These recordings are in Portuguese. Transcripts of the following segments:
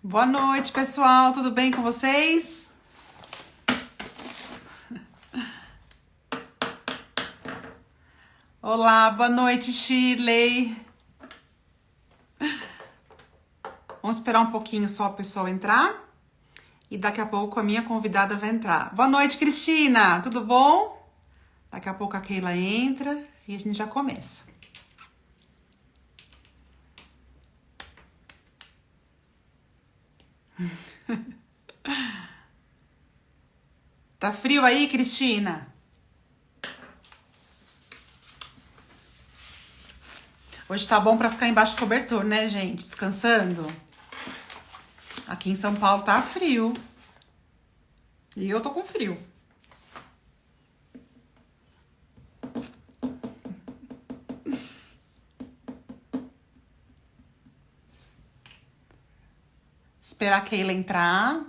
Boa noite, pessoal. Tudo bem com vocês? Olá, boa noite, Shirley. Vamos esperar um pouquinho só o pessoal entrar e daqui a pouco a minha convidada vai entrar. Boa noite, Cristina. Tudo bom? Daqui a pouco a Keila entra e a gente já começa. Tá frio aí, Cristina? Hoje tá bom pra ficar embaixo do cobertor, né, gente? Descansando. Aqui em São Paulo tá frio. E eu tô com frio. Esperar a Keila entrar.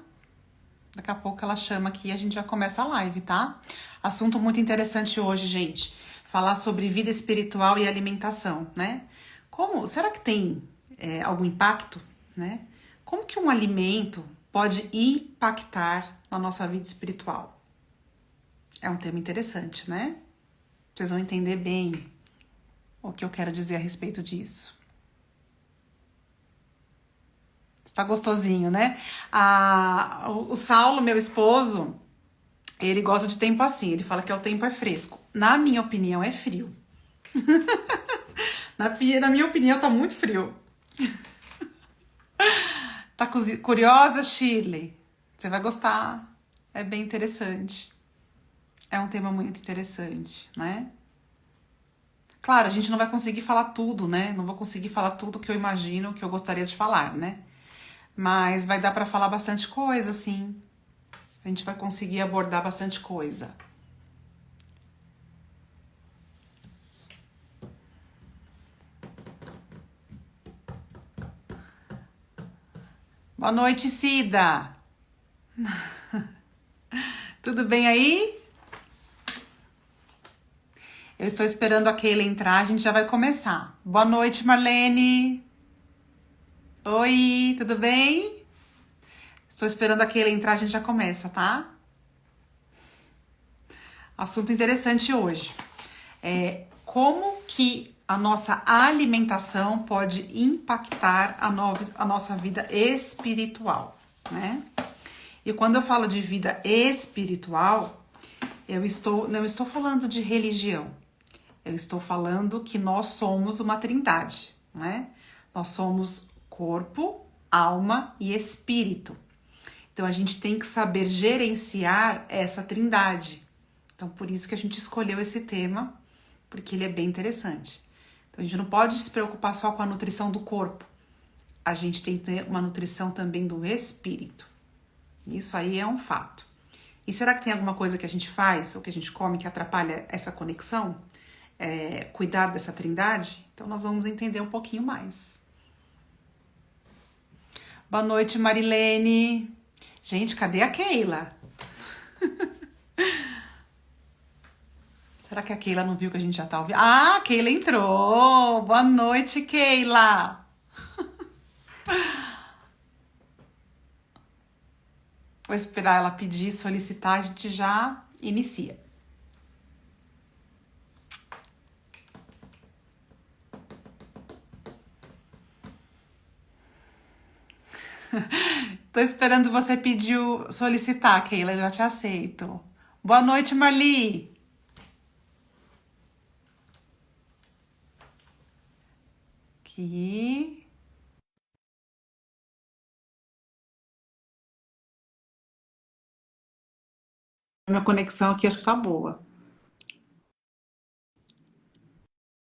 Daqui a pouco ela chama aqui e a gente já começa a live, tá? Assunto muito interessante hoje, gente. Falar sobre vida espiritual e alimentação, né? Será que tem algum impacto, né? Como que um alimento pode impactar na nossa vida espiritual? É um tema interessante, né? Vocês vão entender bem o que eu quero dizer a respeito disso. Está gostosinho, né? O Saulo, meu esposo, ele gosta de tempo assim. Ele fala que o tempo é fresco. Na minha opinião, é frio. Na minha opinião, tá muito frio. Tá curiosa, Shirley? Você vai gostar. É bem interessante. É um tema muito interessante, né? Claro, a gente não vai conseguir falar tudo, né? Não vou conseguir falar tudo que eu imagino que eu gostaria de falar, né? Mas vai dar para falar bastante coisa, sim. A gente vai conseguir abordar bastante coisa. Boa noite, Cida. Tudo bem aí? Eu estou esperando a Keila entrar, a gente já vai começar. Boa noite, Marlene. Oi, tudo bem? Estou esperando a Keila entrar, a gente já começa, tá? Assunto interessante hoje. Como que a nossa alimentação pode impactar a nossa vida espiritual, né? E quando eu falo de vida espiritual, não estou falando de religião. Eu estou falando que nós somos uma trindade, né? Nós somos corpo, alma e espírito. Então a gente tem que saber gerenciar essa trindade. Então por isso que a gente escolheu esse tema, porque ele é bem interessante. Então a gente não pode se preocupar só com a nutrição do corpo. A gente tem que ter uma nutrição também do espírito. Isso aí é um fato. E será que tem alguma coisa que a gente faz ou que a gente come que atrapalha essa conexão? Cuidar dessa trindade? Então nós vamos entender um pouquinho mais. Boa noite, Marilene. Gente, cadê a Keila? Será que a Keila não viu que a gente já tá ouvindo? Ah, a Keila entrou! Boa noite, Keila! Vou esperar ela pedir, solicitar, a gente já inicia. Tô esperando você pedir, solicitar, Keila, eu já te aceito. Boa noite, Marli! Aqui. Minha conexão aqui acho que tá boa.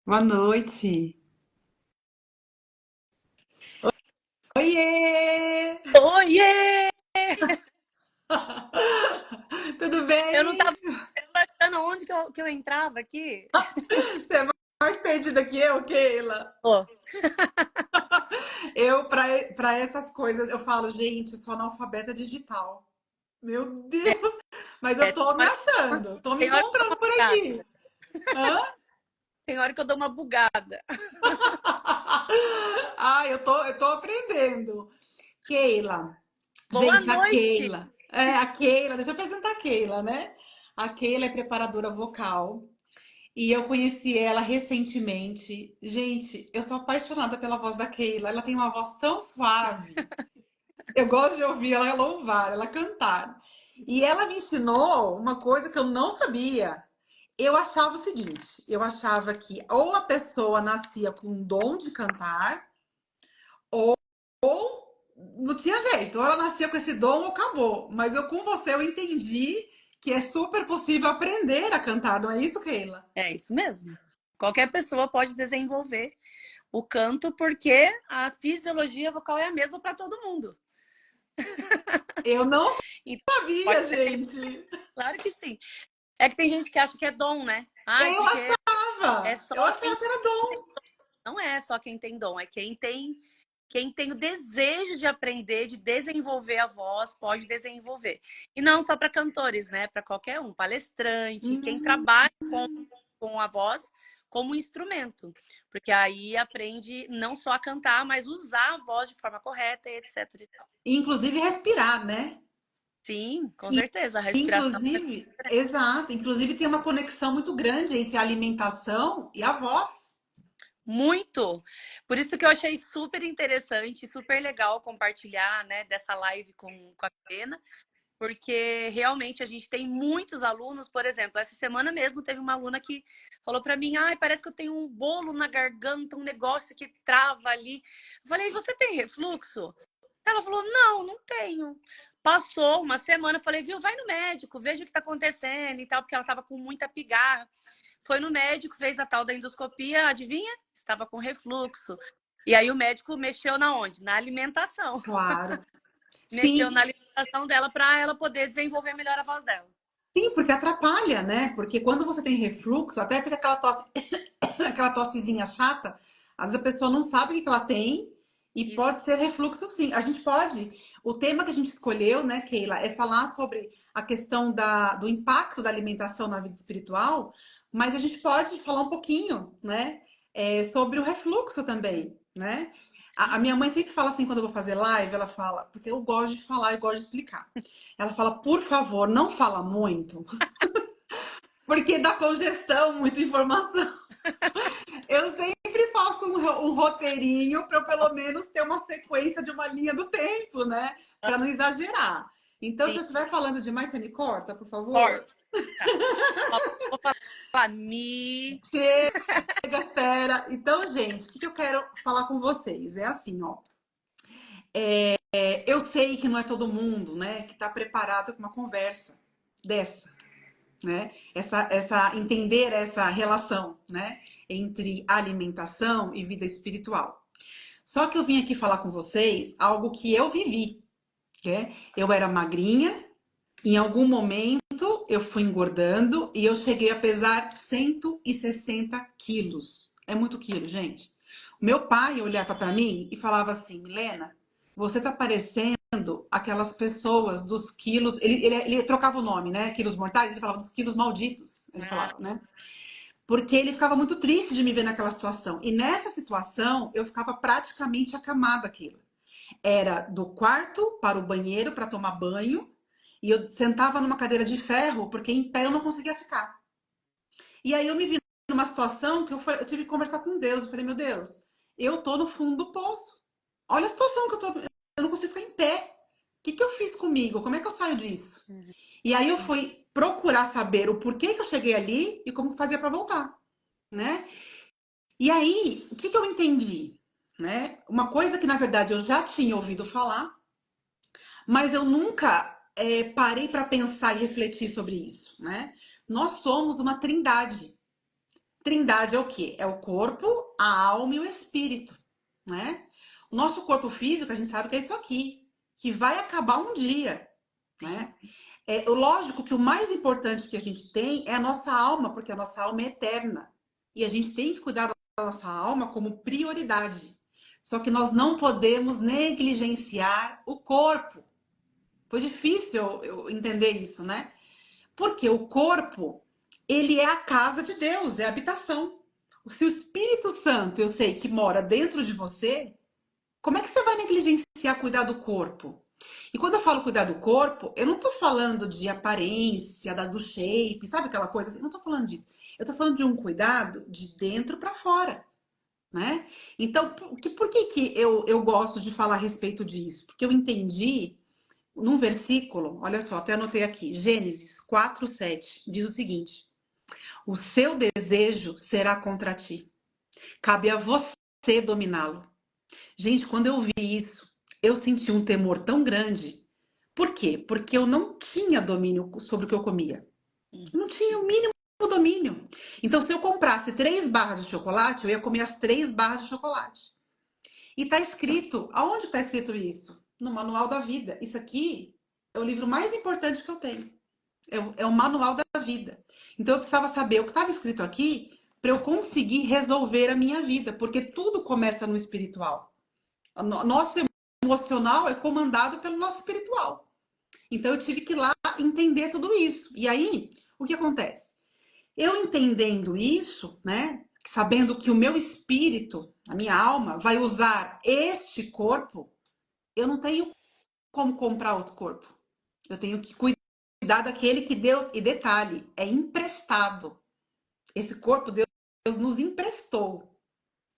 Boa noite! Oiê! Oiê! Tudo Eu não bem? tava achando onde que eu entrava aqui. Você é mais perdida que eu, Keila? Ó, Pra essas coisas, eu falo, gente, eu sou analfabeta digital. Meu Deus! Mas eu é, tô me achando, tô me tem hora que eu dou encontrando uma por bugada. aqui. Hã? Tem hora que eu dou uma bugada. Ah, eu tô aprendendo. Keila. Boa Gente, a noite! Keila. A Keila, deixa eu apresentar a Keila, né? A Keila é preparadora vocal e eu conheci ela recentemente. Gente, eu sou apaixonada pela voz da Keila. Ela tem uma voz tão suave. Eu gosto de ouvir ela louvar, ela cantar. E ela me ensinou uma coisa que eu não sabia. Eu achava o seguinte, eu achava que ou a pessoa nascia com um dom de cantar, ou não tinha jeito, ou ela nascia com esse dom ou acabou. Mas eu com você eu entendi que é super possível aprender a cantar, não é isso, Keila? É isso mesmo. Qualquer pessoa pode desenvolver o canto porque a fisiologia vocal é a mesma para todo mundo. Eu não Então, sabia, pode ser, gente. claro que sim. É que tem gente que acha que é dom, né? Ai, Eu porque é achava, só eu achava quem que era dom. não é só quem tem dom, é quem tem o desejo de aprender, de desenvolver a voz, pode desenvolver. E não só para cantores, né? Para qualquer um, palestrante, quem Hum. trabalha com a voz como instrumento. Porque aí aprende não só a cantar, mas usar a voz de forma correta, e etc. E tal. Inclusive respirar, né? Sim, com certeza. A respiração é Inclusive, exato, inclusive tem uma conexão muito grande entre a alimentação e a voz. muito. Por isso que eu achei super interessante, super legal compartilhar, né, dessa live com a Pena, porque realmente a gente tem muitos alunos, por exemplo, essa semana mesmo teve uma aluna que falou para mim, ai, parece que eu tenho um bolo na garganta, um negócio que trava ali. Eu falei, você tem refluxo? Ela falou, não, não tenho. Passou uma semana, eu falei, viu, vai no médico, veja o que tá acontecendo e tal, porque ela tava com muita pigarra. Foi no médico, fez a tal da endoscopia, adivinha? Estava com refluxo. E aí o médico mexeu na onde? Na alimentação. Claro. Mexeu na Sim, alimentação dela para ela poder desenvolver melhor a voz dela. sim, porque atrapalha, né? Porque quando você tem refluxo, até fica aquela tosse, aquela tossezinha chata, às vezes a pessoa não sabe o que ela tem e Isso. pode ser refluxo sim. A gente pode. O tema que a gente escolheu, né, Keila, é falar sobre a questão do impacto da alimentação na vida espiritual, mas a gente pode falar um pouquinho, né, sobre o refluxo também, né? A minha mãe sempre fala assim quando eu vou fazer live, ela fala, porque eu gosto de falar e gosto de explicar. Ela fala, por favor, não fala muito, porque dá congestão, muita informação. Eu sempre faço um roteirinho para eu pelo menos ter uma sequência de uma linha do tempo, né? Para não exagerar. Então, se Sim, eu estiver falando demais, você me corta, por favor? corto. Tá. Vou falar mi. Chega, espera. Então, gente, o que eu quero falar com vocês? É assim, ó. Eu sei que não é todo mundo, né, que está preparado para uma conversa dessa, né? Entender essa relação, né, entre alimentação e vida espiritual. Só que eu vim aqui falar com vocês algo que eu vivi, né? Eu era magrinha, em algum momento eu fui engordando e eu cheguei a pesar 160 quilos. É muito quilo, gente. O meu pai olhava para mim e falava assim, Milena, você tá parecendo aquelas pessoas dos quilos. Ele trocava o nome, né? Quilos mortais, ele falava dos quilos malditos. Ele Ah, falava, né? Porque ele ficava muito triste de me ver naquela situação. E nessa situação, eu ficava praticamente acamada aquilo. Era do quarto para o banheiro para tomar banho. E eu sentava numa cadeira de ferro, porque em pé eu não conseguia ficar. E aí eu me vi numa situação que eu tive que conversar com Deus. Eu falei, meu Deus, eu tô no fundo do poço. Olha a situação que eu tô. Eu não consigo ficar em pé. O que eu fiz comigo? Como é que eu saio disso? uhum. E aí eu fui procurar saber o porquê que eu cheguei ali e como fazia para voltar, né? E aí, o que eu entendi? Né? Uma coisa que, na verdade, eu já tinha ouvido falar, mas eu nunca parei para pensar e refletir sobre isso. Né? Nós somos uma trindade. Trindade é o quê? É o corpo, a alma e o espírito. Né? O nosso corpo físico, a gente sabe que é isso aqui, que vai acabar um dia. Né? Lógico que o mais importante que a gente tem é a nossa alma, porque a nossa alma é eterna. E a gente tem que cuidar da nossa alma como prioridade. Só que nós não podemos negligenciar o corpo. Foi difícil eu entender isso, né? Porque o corpo, ele é a casa de Deus, é a habitação. Se o Espírito Santo, eu sei que mora dentro de você, como é que você vai negligenciar cuidar do corpo? E quando eu falo cuidar do corpo, eu não tô falando de aparência, do shape, sabe aquela coisa assim? Eu não tô falando disso. Eu tô falando de um cuidado de dentro para fora, né? Então, por que eu gosto de falar a respeito disso? Porque eu entendi num versículo, olha só, até anotei aqui, Gênesis 4:7, diz o seguinte: o seu desejo será contra ti, cabe a você dominá-lo. Gente, quando eu vi isso, eu senti um temor tão grande. Por quê? Porque eu não tinha domínio sobre o que eu comia. Eu não tinha o mínimo domínio. Então, se eu comprasse 3 barras de chocolate, eu ia comer as 3 barras de chocolate. E tá escrito, aonde está escrito isso? No Manual da Vida. Isso aqui é o livro mais importante que eu tenho. É o Manual da Vida. Então, eu precisava saber o que estava escrito aqui para eu conseguir resolver a minha vida, porque tudo começa no espiritual. Nosso emocional é comandado pelo nosso espiritual. Então eu tive que ir lá entender tudo isso. E aí, o que acontece? Eu entendendo isso, né? Sabendo que o meu espírito, a minha alma, vai usar este corpo, eu não tenho como comprar outro corpo. Eu tenho que cuidar daquele que Deus. E detalhe, é emprestado. Esse corpo Deus nos emprestou.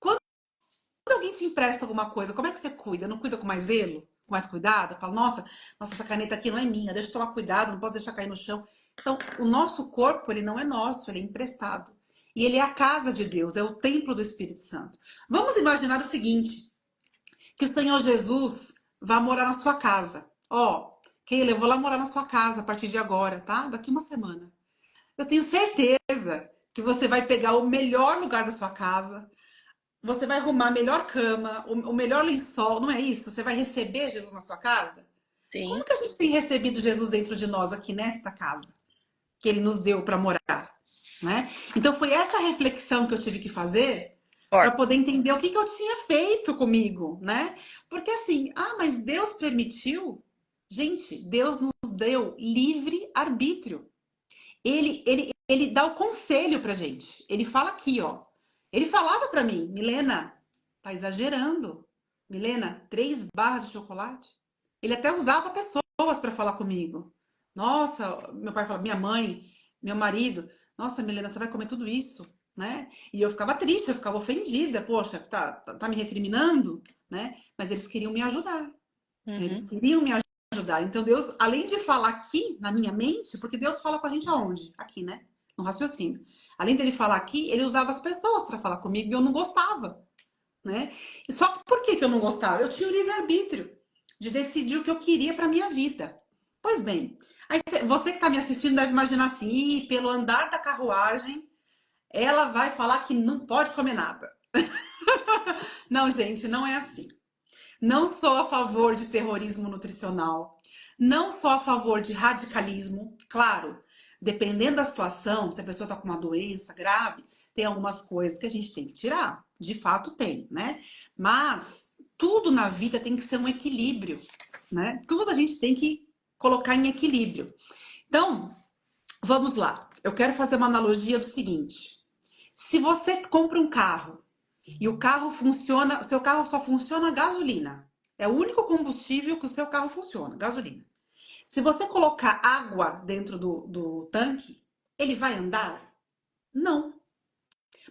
Quando alguém te empresta alguma coisa, como é que você cuida? Não cuida com mais zelo? Com mais cuidado? Fala, nossa, essa caneta aqui não é minha, deixa eu tomar cuidado, não posso deixar cair no chão. Então, o nosso corpo, ele não é nosso, ele é emprestado. E ele é a casa de Deus, é o templo do Espírito Santo. Vamos imaginar o seguinte, que o Senhor Jesus vai morar na sua casa. Ó, Keila, eu vou lá morar na sua casa a partir de agora, tá? Daqui uma semana. Eu tenho certeza que você vai pegar o melhor lugar da sua casa, você vai arrumar a melhor cama, o melhor lençol, não é isso? Você vai receber Jesus na sua casa? Sim. Como que a gente tem recebido Jesus dentro de nós aqui nesta casa que ele nos deu para morar, né? Então foi essa reflexão que eu tive que fazer para poder entender o que eu tinha feito comigo, né? Porque assim, mas Deus permitiu? Gente, Deus nos deu livre arbítrio. Ele dá o conselho pra gente. Ele fala aqui, ó. Ele falava pra mim, Milena, tá exagerando. Milena, 3 barras de chocolate. Ele até usava pessoas para falar comigo. Nossa, meu pai falava, minha mãe, meu marido. Nossa, Milena, você vai comer tudo isso, né? E eu ficava triste, eu ficava ofendida. Poxa, tá me recriminando, né? Mas eles queriam me ajudar. Eles Uhum. queriam me ajudar. Então, Deus, além de falar aqui na minha mente, porque Deus fala com a gente aonde? Aqui, né? No raciocínio. Além dele falar aqui, ele usava as pessoas para falar comigo e eu não gostava, né? E só que por que eu não gostava? Eu tinha o livre-arbítrio de decidir o que eu queria para minha vida. Pois bem, aí você que está me assistindo deve imaginar assim, pelo andar da carruagem, ela vai falar que não pode comer nada. Não, gente, não é assim. Não sou a favor de terrorismo nutricional. Não sou a favor de radicalismo. Claro, dependendo da situação, se a pessoa está com uma doença grave, tem algumas coisas que a gente tem que tirar. De fato, tem, né? Mas tudo na vida tem que ser um equilíbrio, né? Tudo a gente tem que colocar em equilíbrio. Então, vamos lá. Eu quero fazer uma analogia do seguinte: se você compra um carro e o carro funciona, seu carro só funciona a gasolina. É o único combustível que o seu carro funciona, gasolina. Se você colocar água dentro do tanque, ele vai andar? Não.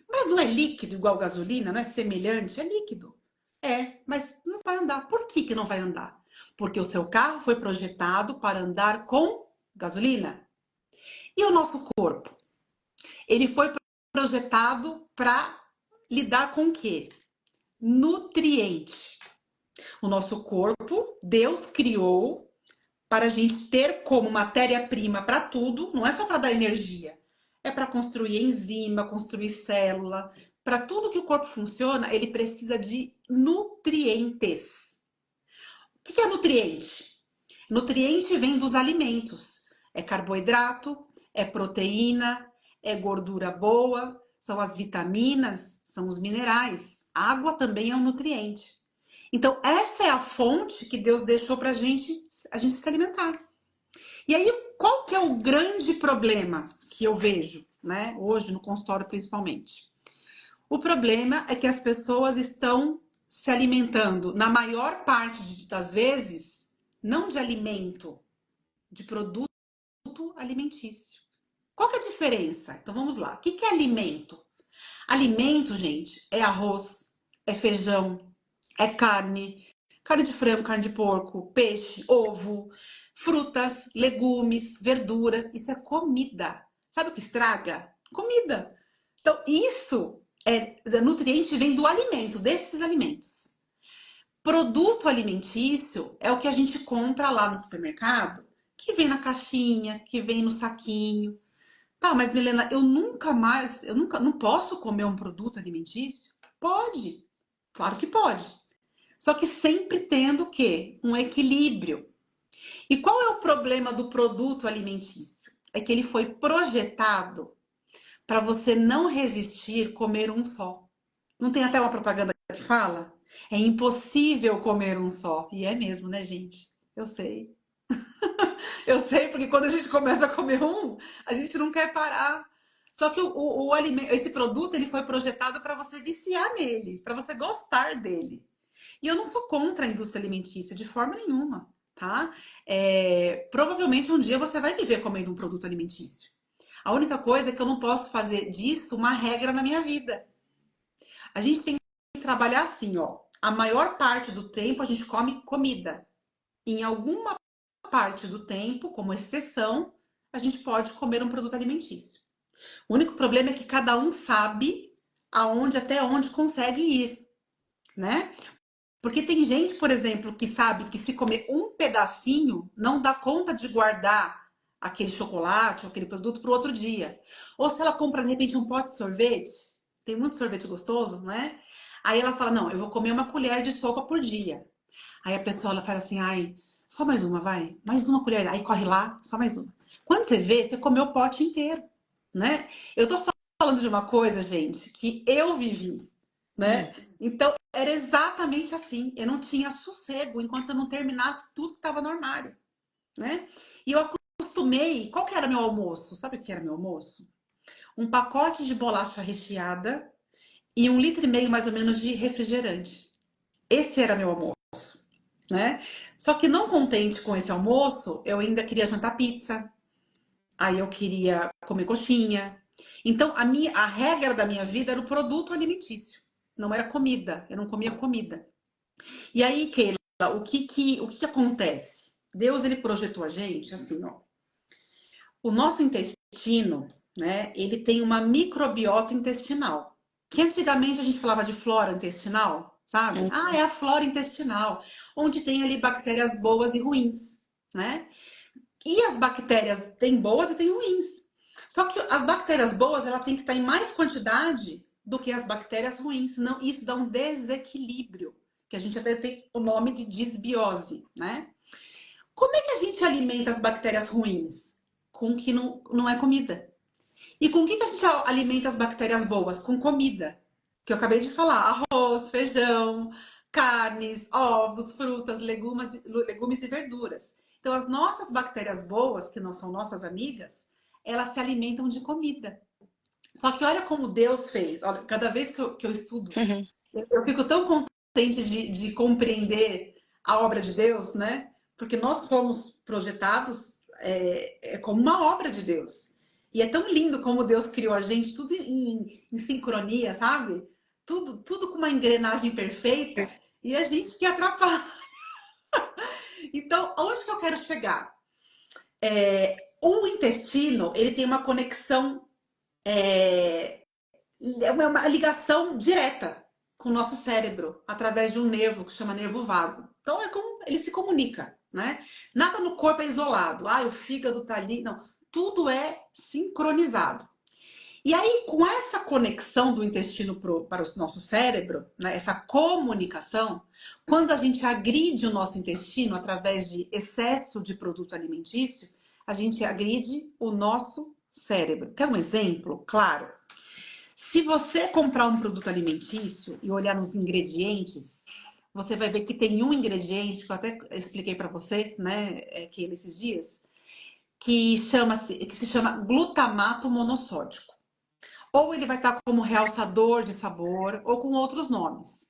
Mas não é líquido igual gasolina, não é semelhante, é líquido. É, mas não vai andar. Por que não vai andar? Porque o seu carro foi projetado para andar com gasolina. E o nosso corpo? Ele foi projetado para lidar com o quê? Nutriente. O nosso corpo, Deus criou para a gente ter como matéria-prima para tudo, não é só para dar energia, é para construir enzima, construir célula. Para tudo que o corpo funciona, ele precisa de nutrientes. O que é nutriente? Nutriente vem dos alimentos. É carboidrato, é proteína, é gordura boa, são as vitaminas, são os minerais. A água também é um nutriente. Então, essa é a fonte que Deus deixou para a gente se alimentar. E aí, qual que é o grande problema que eu vejo, né? Hoje, no consultório principalmente? O problema é que as pessoas estão se alimentando, na maior parte das vezes, não de alimento, de produto alimentício. Qual que é a diferença? Então vamos lá. O que é alimento? Alimento, gente, é arroz, é feijão, é carne, carne de frango, carne de porco, peixe, ovo, frutas, legumes, verduras. Isso é comida. Sabe o que estraga? Comida. Então, isso nutriente vem do alimento, desses alimentos. Produto alimentício é o que a gente compra lá no supermercado, que vem na caixinha, que vem no saquinho. Tá, mas Milena, eu nunca, não posso comer um produto alimentício? Pode, claro que pode. Só que sempre tendo o quê? Um equilíbrio. E qual é o problema do produto alimentício? É que ele foi projetado para você não resistir comer um só. Não tem até uma propaganda que fala? É impossível comer um só. E é mesmo, né, gente? Eu sei. Eu sei, porque quando a gente começa a comer um, a gente não quer parar. Só que o alimento, esse produto, ele foi projetado para você viciar nele, para você gostar dele. E eu não sou contra a indústria alimentícia, de forma nenhuma, tá? Provavelmente um dia você vai me ver comendo um produto alimentício. A única coisa é que eu não posso fazer disso uma regra na minha vida. A gente tem que trabalhar assim, ó. A maior parte do tempo a gente come comida. Em alguma parte do tempo, como exceção, a gente pode comer um produto alimentício. O único problema é que cada um sabe até onde consegue ir, né? Porque tem gente, por exemplo, que sabe que se comer um pedacinho, não dá conta de guardar aquele chocolate ou aquele produto para o outro dia. Ou se ela compra, de repente, um pote de sorvete, tem muito sorvete gostoso, né? Aí ela fala, não, eu vou comer uma colher de sopa por dia. Aí a pessoa ela faz assim, ai, só mais uma, vai. Mais uma colher. Aí corre lá, só mais uma. Quando você vê, você comeu o pote inteiro, né? Eu tô falando de uma coisa, gente, que eu vivi, né? Então, era exatamente assim. Eu não tinha sossego enquanto eu não terminasse tudo que estava no armário, né? E eu acostumei. Qual que era meu almoço? Sabe o que era meu almoço? Um pacote de bolacha recheada e 1,5 litro mais ou menos de refrigerante. Esse era meu almoço, né? Só que não contente com esse almoço, eu ainda queria jantar pizza. Aí eu queria comer coxinha. Então, a regra da minha vida era o produto alimentício. Não era comida. Eu não comia comida. E aí, Keila, o que acontece? Deus, ele projetou a gente assim, ó. O nosso intestino, né? Ele tem uma microbiota intestinal. Que antigamente a gente falava de flora intestinal, sabe? Ah, é a flora intestinal, onde tem ali bactérias boas e ruins, né? E as bactérias têm boas e têm ruins. Só que as bactérias boas, ela tem que estar em mais quantidade do que as bactérias ruins, senão isso dá um desequilíbrio, que a gente até tem o nome de disbiose, né? Como é que a gente alimenta as bactérias ruins? Com o que não é comida. E com o que a gente alimenta as bactérias boas? Com comida. Que eu acabei de falar: arroz, feijão, carnes, ovos, frutas, legumes e verduras. Então, as nossas bactérias boas, que não são nossas amigas, elas se alimentam de comida. Só que olha como Deus fez. Olha, cada vez que eu estudo, eu fico tão contente de compreender a obra de Deus, né? Porque nós somos projetados como uma obra de Deus. E é tão lindo como Deus criou a gente, tudo em sincronia, sabe? Tudo com uma engrenagem perfeita. E a gente que atrapalha. Então, aonde que eu quero chegar? O intestino, ele tem uma conexão, uma ligação direta com o nosso cérebro, através de um nervo que chama nervo vago. Então, é como ele se comunica, né? Nada no corpo é isolado. Ah, o fígado tá ali. Não, tudo é sincronizado. E aí, com essa conexão do intestino para o nosso cérebro, né, essa comunicação, quando a gente agride o nosso intestino através de excesso de produto alimentício, a gente agride o nosso cérebro. Quer um exemplo? Claro. Se você comprar um produto alimentício e olhar nos ingredientes, você vai ver que tem um ingrediente que eu até expliquei para você, né, que nesses dias, que se chama glutamato monossódico. Ou ele vai estar como realçador de sabor, ou com outros nomes.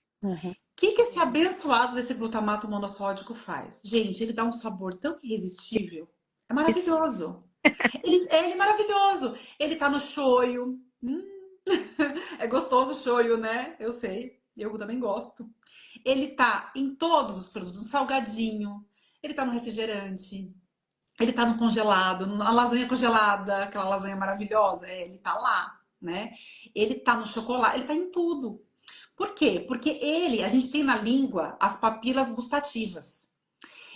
que esse abençoado desse glutamato monossódico faz? Gente, ele dá um sabor tão irresistível. É maravilhoso. Ele é maravilhoso. Ele tá no shoyu. É gostoso o shoyu, né? Eu sei. Eu também gosto. Ele tá em todos os produtos, no salgadinho. Ele tá no refrigerante. Ele tá no congelado, na lasanha congelada, aquela lasanha maravilhosa. Ele tá lá, né? Ele tá no chocolate, ele tá em tudo. Por quê? Porque a gente tem na língua as papilas gustativas.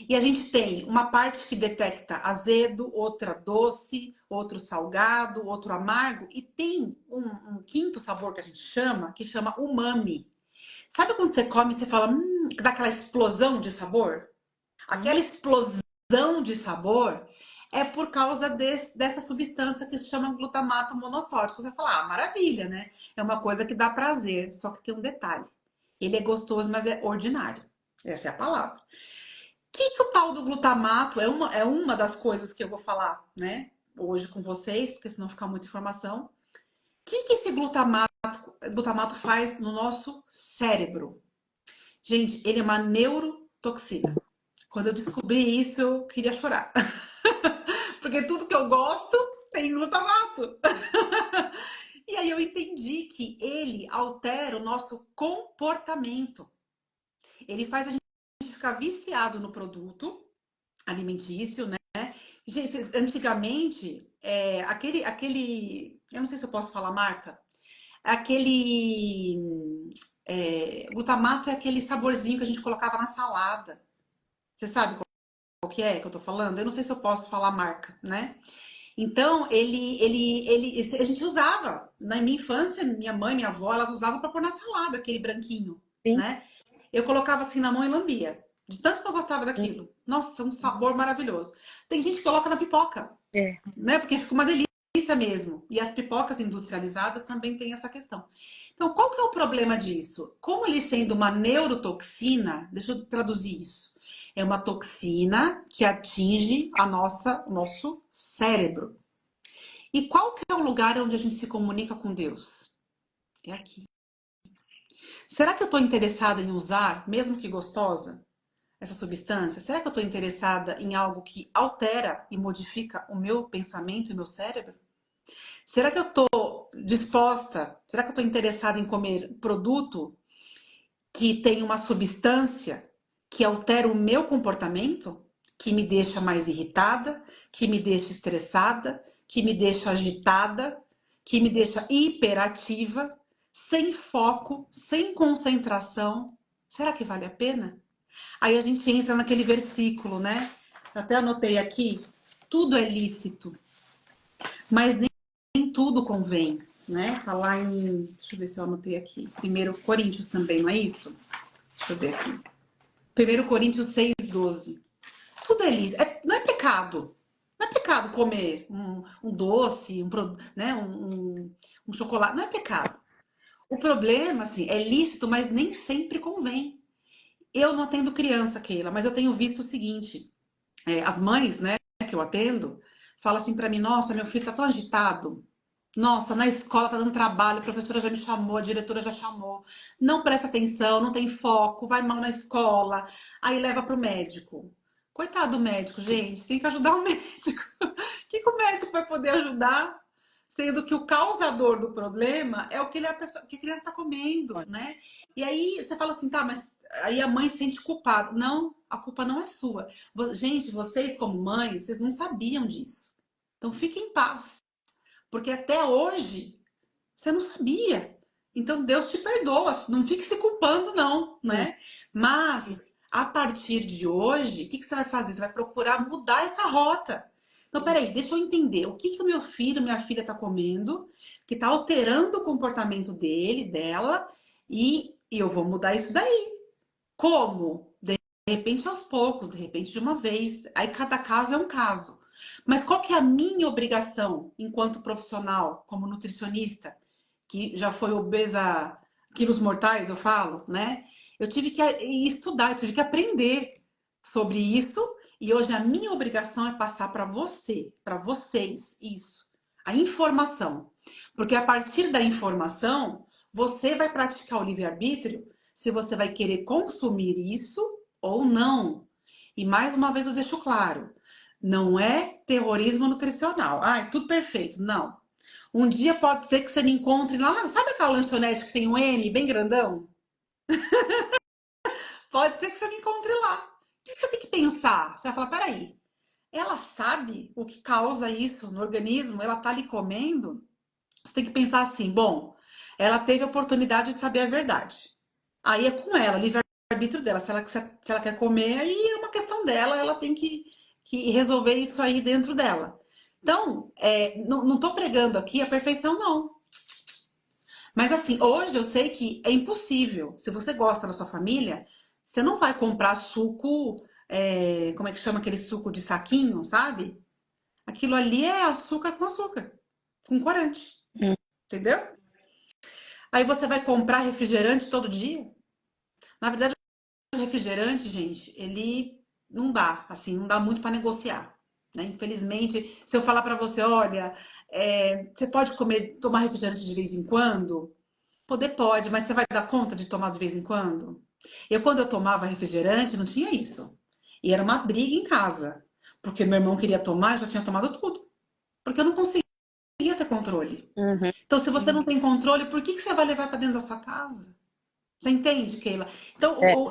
E a gente tem uma parte que detecta azedo, outra doce, outro salgado, outro amargo, e tem um quinto sabor que a gente chama, que chama umami. Sabe quando você come e você fala, que dá aquela explosão de sabor? Aquela explosão de sabor é por causa dessa substância que se chama glutamato monossódico. Você fala, maravilha, né? É uma coisa que dá prazer, só que tem um detalhe. Ele é gostoso, mas é ordinário. Essa é a palavra. Que o tal do glutamato é uma das coisas que eu vou falar, né? Hoje com vocês, porque senão fica muita informação. O que esse glutamato faz no nosso cérebro? Gente, ele é uma neurotoxina. Quando eu descobri isso, eu queria chorar. Porque tudo que eu gosto tem glutamato. E aí eu entendi que ele altera o nosso comportamento. Ele faz a gente ficar viciado no produto alimentício, né? Gente, antigamente, eu não sei se eu posso falar marca, glutamato é aquele saborzinho que a gente colocava na salada. Você sabe qual que é que eu tô falando? Eu não sei se eu posso falar marca, né? Então, a gente usava. Na minha infância, minha mãe, minha avó, elas usavam para pôr na salada, aquele branquinho, Sim. né? Eu colocava assim na mão e lambia. De tanto que eu gostava daquilo. Nossa, um sabor maravilhoso. Tem gente que coloca na pipoca, É. né? Porque fica uma delícia mesmo. E as pipocas industrializadas também têm essa questão. Então, qual que é o problema disso? Como ele sendo uma neurotoxina, deixa eu traduzir isso. É uma toxina que atinge o nosso cérebro. E qual que é o lugar onde a gente se comunica com Deus? É aqui. Será que eu estou interessada em usar, mesmo que gostosa, essa substância? Será que eu estou interessada em algo que altera e modifica o meu pensamento e meu cérebro? Será que eu estou disposta? Será que eu estou interessada em comer produto que tem uma substância que altera o meu comportamento? Que me deixa mais irritada, que me deixa estressada, que me deixa agitada, que me deixa hiperativa, sem foco, sem concentração? Será que vale a pena? Aí a gente entra naquele versículo, né? Eu até anotei aqui, tudo é lícito, mas nem tudo convém, né? Tá lá em, deixa eu ver se eu anotei aqui, 1 Coríntios também, não é isso? Deixa eu ver aqui. 1 Coríntios 6:12. Tudo é lícito, não é pecado. Não é pecado comer um doce, né? um chocolate, não é pecado. O problema, assim, é lícito, mas nem sempre convém. Eu não atendo criança, Keila, mas eu tenho visto o seguinte: as mães, né, que eu atendo, falam assim pra mim: nossa, meu filho tá tão agitado. Nossa, na escola tá dando trabalho, a professora já me chamou, a diretora já chamou. Não presta atenção, não tem foco, vai mal na escola. Aí leva pro médico. Coitado do médico, gente, tem que ajudar o médico. O que o médico vai poder ajudar? Sendo que o causador do problema é o que, que a criança está comendo, né? E aí você fala assim, tá, mas aí a mãe se sente culpada. Não, a culpa não é sua. Gente, vocês como mães, vocês não sabiam disso. Então fiquem em paz. Porque até hoje você não sabia. Então Deus te perdoa. Não fique se culpando, não, né? Mas a partir de hoje, o que você vai fazer? Você vai procurar mudar essa rota. Então, peraí, deixa eu entender. O que o meu filho, minha filha está comendo, que está alterando o comportamento dele, dela, e eu vou mudar isso daí. Como? De repente aos poucos, de repente de uma vez. Aí cada caso é um caso. Mas qual que é a minha obrigação enquanto profissional, como nutricionista, que já foi obesa quilos mortais, eu falo, né? Eu tive que estudar, eu tive que aprender sobre isso, e hoje a minha obrigação é passar para você, para vocês, isso, a informação. Porque a partir da informação, você vai praticar o livre-arbítrio se você vai querer consumir isso ou não. E mais uma vez eu deixo claro, não é terrorismo nutricional. Ah, é tudo perfeito. Não. Um dia pode ser que você me encontre lá, sabe aquela lanchonete que tem um M bem grandão? Pode ser que você me encontre lá. O que você tem que pensar? Você vai falar, peraí, ela sabe o que causa isso no organismo? Ela tá ali comendo? Você tem que pensar assim, bom, ela teve a oportunidade de saber a verdade. Aí é com ela, livre-arbítrio dela. Se ela quer comer, aí é uma questão dela, ela tem que resolver isso aí dentro dela. Então, não tô pregando aqui a perfeição, não. Mas assim, hoje eu sei que é impossível. Se você gosta da sua família, você não vai comprar suco, como é que chama aquele suco de saquinho, sabe? Aquilo ali é açúcar, com corante, Hum. entendeu? Aí você vai comprar refrigerante todo dia. Na verdade, o refrigerante, gente, ele não dá, assim, não dá muito para negociar, né? Infelizmente, se eu falar para você, olha, você pode tomar refrigerante de vez em quando? Poder pode, mas você vai dar conta de tomar de vez em quando? Quando eu tomava refrigerante, não tinha isso. E era uma briga em casa. Porque meu irmão queria tomar, eu já tinha tomado tudo. Porque eu não conseguia ter controle. Uhum. Então, se você não tem controle, por que você vai levar para dentro da sua casa? Você entende, Keila? Então, É. o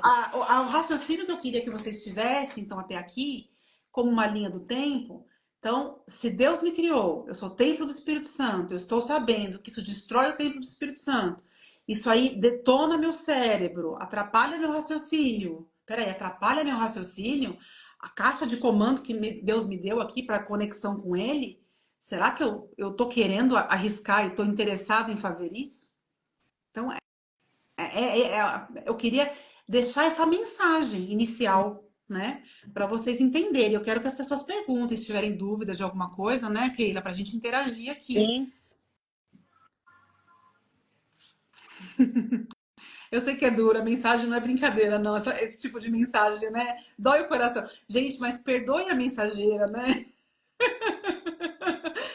raciocínio que eu queria que vocês tivessem, então, até aqui, como uma linha do tempo. Então, se Deus me criou, eu sou o templo do Espírito Santo, eu estou sabendo que isso destrói o templo do Espírito Santo. Isso aí detona meu cérebro, atrapalha meu raciocínio. Peraí, atrapalha meu raciocínio? A caixa de comando que Deus me deu aqui para conexão com Ele, será que eu tô querendo arriscar e estou interessado em fazer isso? Então, eu queria deixar essa mensagem inicial, né? Para vocês entenderem. Eu quero que as pessoas perguntem se tiverem dúvida de alguma coisa, né, Keila? Para a gente interagir aqui. Sim. Eu sei que é dura, a mensagem não é brincadeira, não. Esse tipo de mensagem, né? Dói o coração. Gente, mas perdoe a mensageira, né?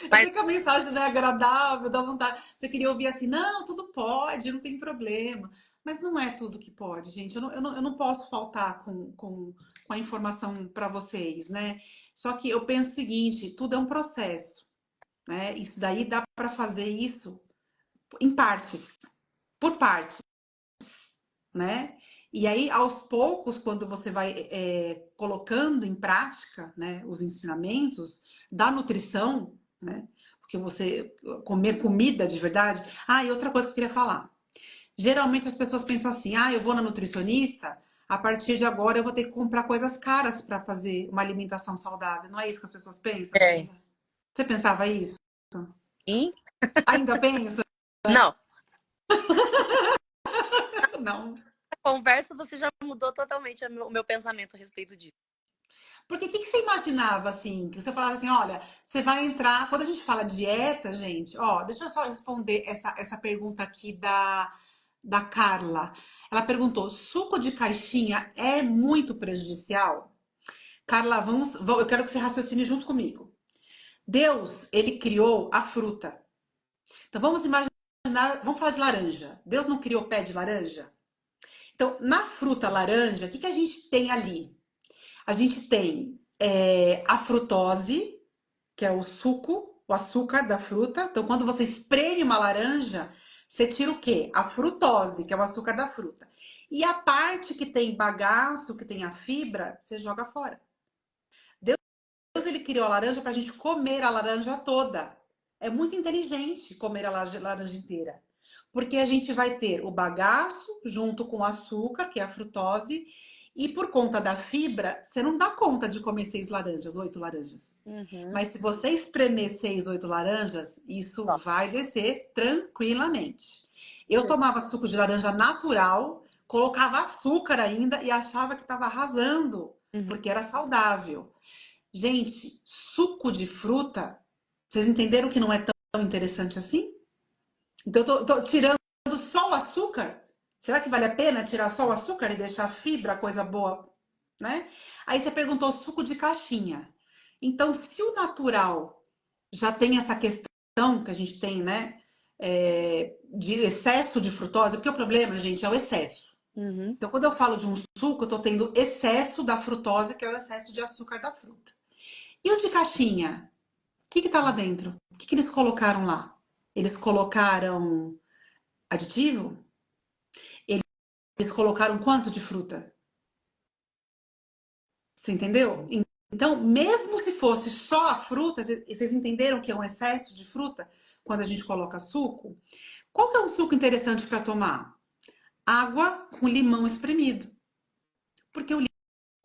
Eu Mas sei que a mensagem não é agradável, dá vontade. Você queria ouvir assim, não, tudo pode, não tem problema. Mas não é tudo que pode, gente. Eu não posso faltar com a informação para vocês, né? Só que eu penso o seguinte, tudo é um processo, né? Isso daí dá para fazer isso em partes, por partes, né? E aí, aos poucos, quando você vai colocando em prática, né, os ensinamentos da nutrição, né? Porque você comer comida de verdade. Ah, e outra coisa que eu queria falar. Geralmente as pessoas pensam assim: ah, eu vou na nutricionista, a partir de agora eu vou ter que comprar coisas caras para fazer uma alimentação saudável. Não é isso que as pessoas pensam, é. Keila? Você pensava isso? Sim? Ainda pensa? Não. Não. A conversa você já mudou totalmente o meu pensamento a respeito disso. Porque o que você imaginava, assim? Que você falava assim, olha, você vai entrar... Quando a gente fala dieta, gente, ó, deixa eu só responder essa pergunta aqui da Carla. Ela perguntou, suco de caixinha é muito prejudicial? Carla, eu quero que você raciocine junto comigo. Deus, ele criou a fruta. Então, vamos imaginar, vamos falar de laranja. Deus não criou pé de laranja? Então, na fruta laranja, o que a gente tem ali? A gente tem a frutose, que é o suco, o açúcar da fruta. Então, quando você espreme uma laranja, você tira o quê? A frutose, que é o açúcar da fruta. E a parte que tem bagaço, que tem a fibra, você joga fora. Deus, ele criou a laranja para a gente comer a laranja toda. É muito inteligente comer a laranja inteira. Porque a gente vai ter o bagaço junto com o açúcar, que é a frutose, e por conta da fibra, você não dá conta de comer 6 laranjas, 8 laranjas. Uhum. Mas se você espremer 6, 8 laranjas, isso Só. vai descer tranquilamente. Eu tomava suco de laranja natural, colocava açúcar ainda e achava que estava arrasando, Uhum. porque era saudável. Gente, suco de fruta, vocês entenderam que não é tão interessante assim? Então, eu tô tirando só o açúcar. Será que vale a pena tirar só o açúcar e deixar a fibra, a coisa boa, né? Aí você perguntou suco de caixinha. Então, se o natural já tem essa questão que a gente tem, né? De excesso de frutose, porque o problema, gente, é o excesso. Uhum. Então, quando eu falo de um suco, eu tô tendo excesso da frutose, que é o excesso de açúcar da fruta. E o de caixinha? O que que tá lá dentro? O que que eles colocaram lá? Eles colocaram aditivo? Eles colocaram quanto de fruta? Você entendeu? Então, mesmo se fosse só a fruta, vocês entenderam que é um excesso de fruta quando a gente coloca suco? Qual que é um suco interessante para tomar? Água com limão espremido. Porque o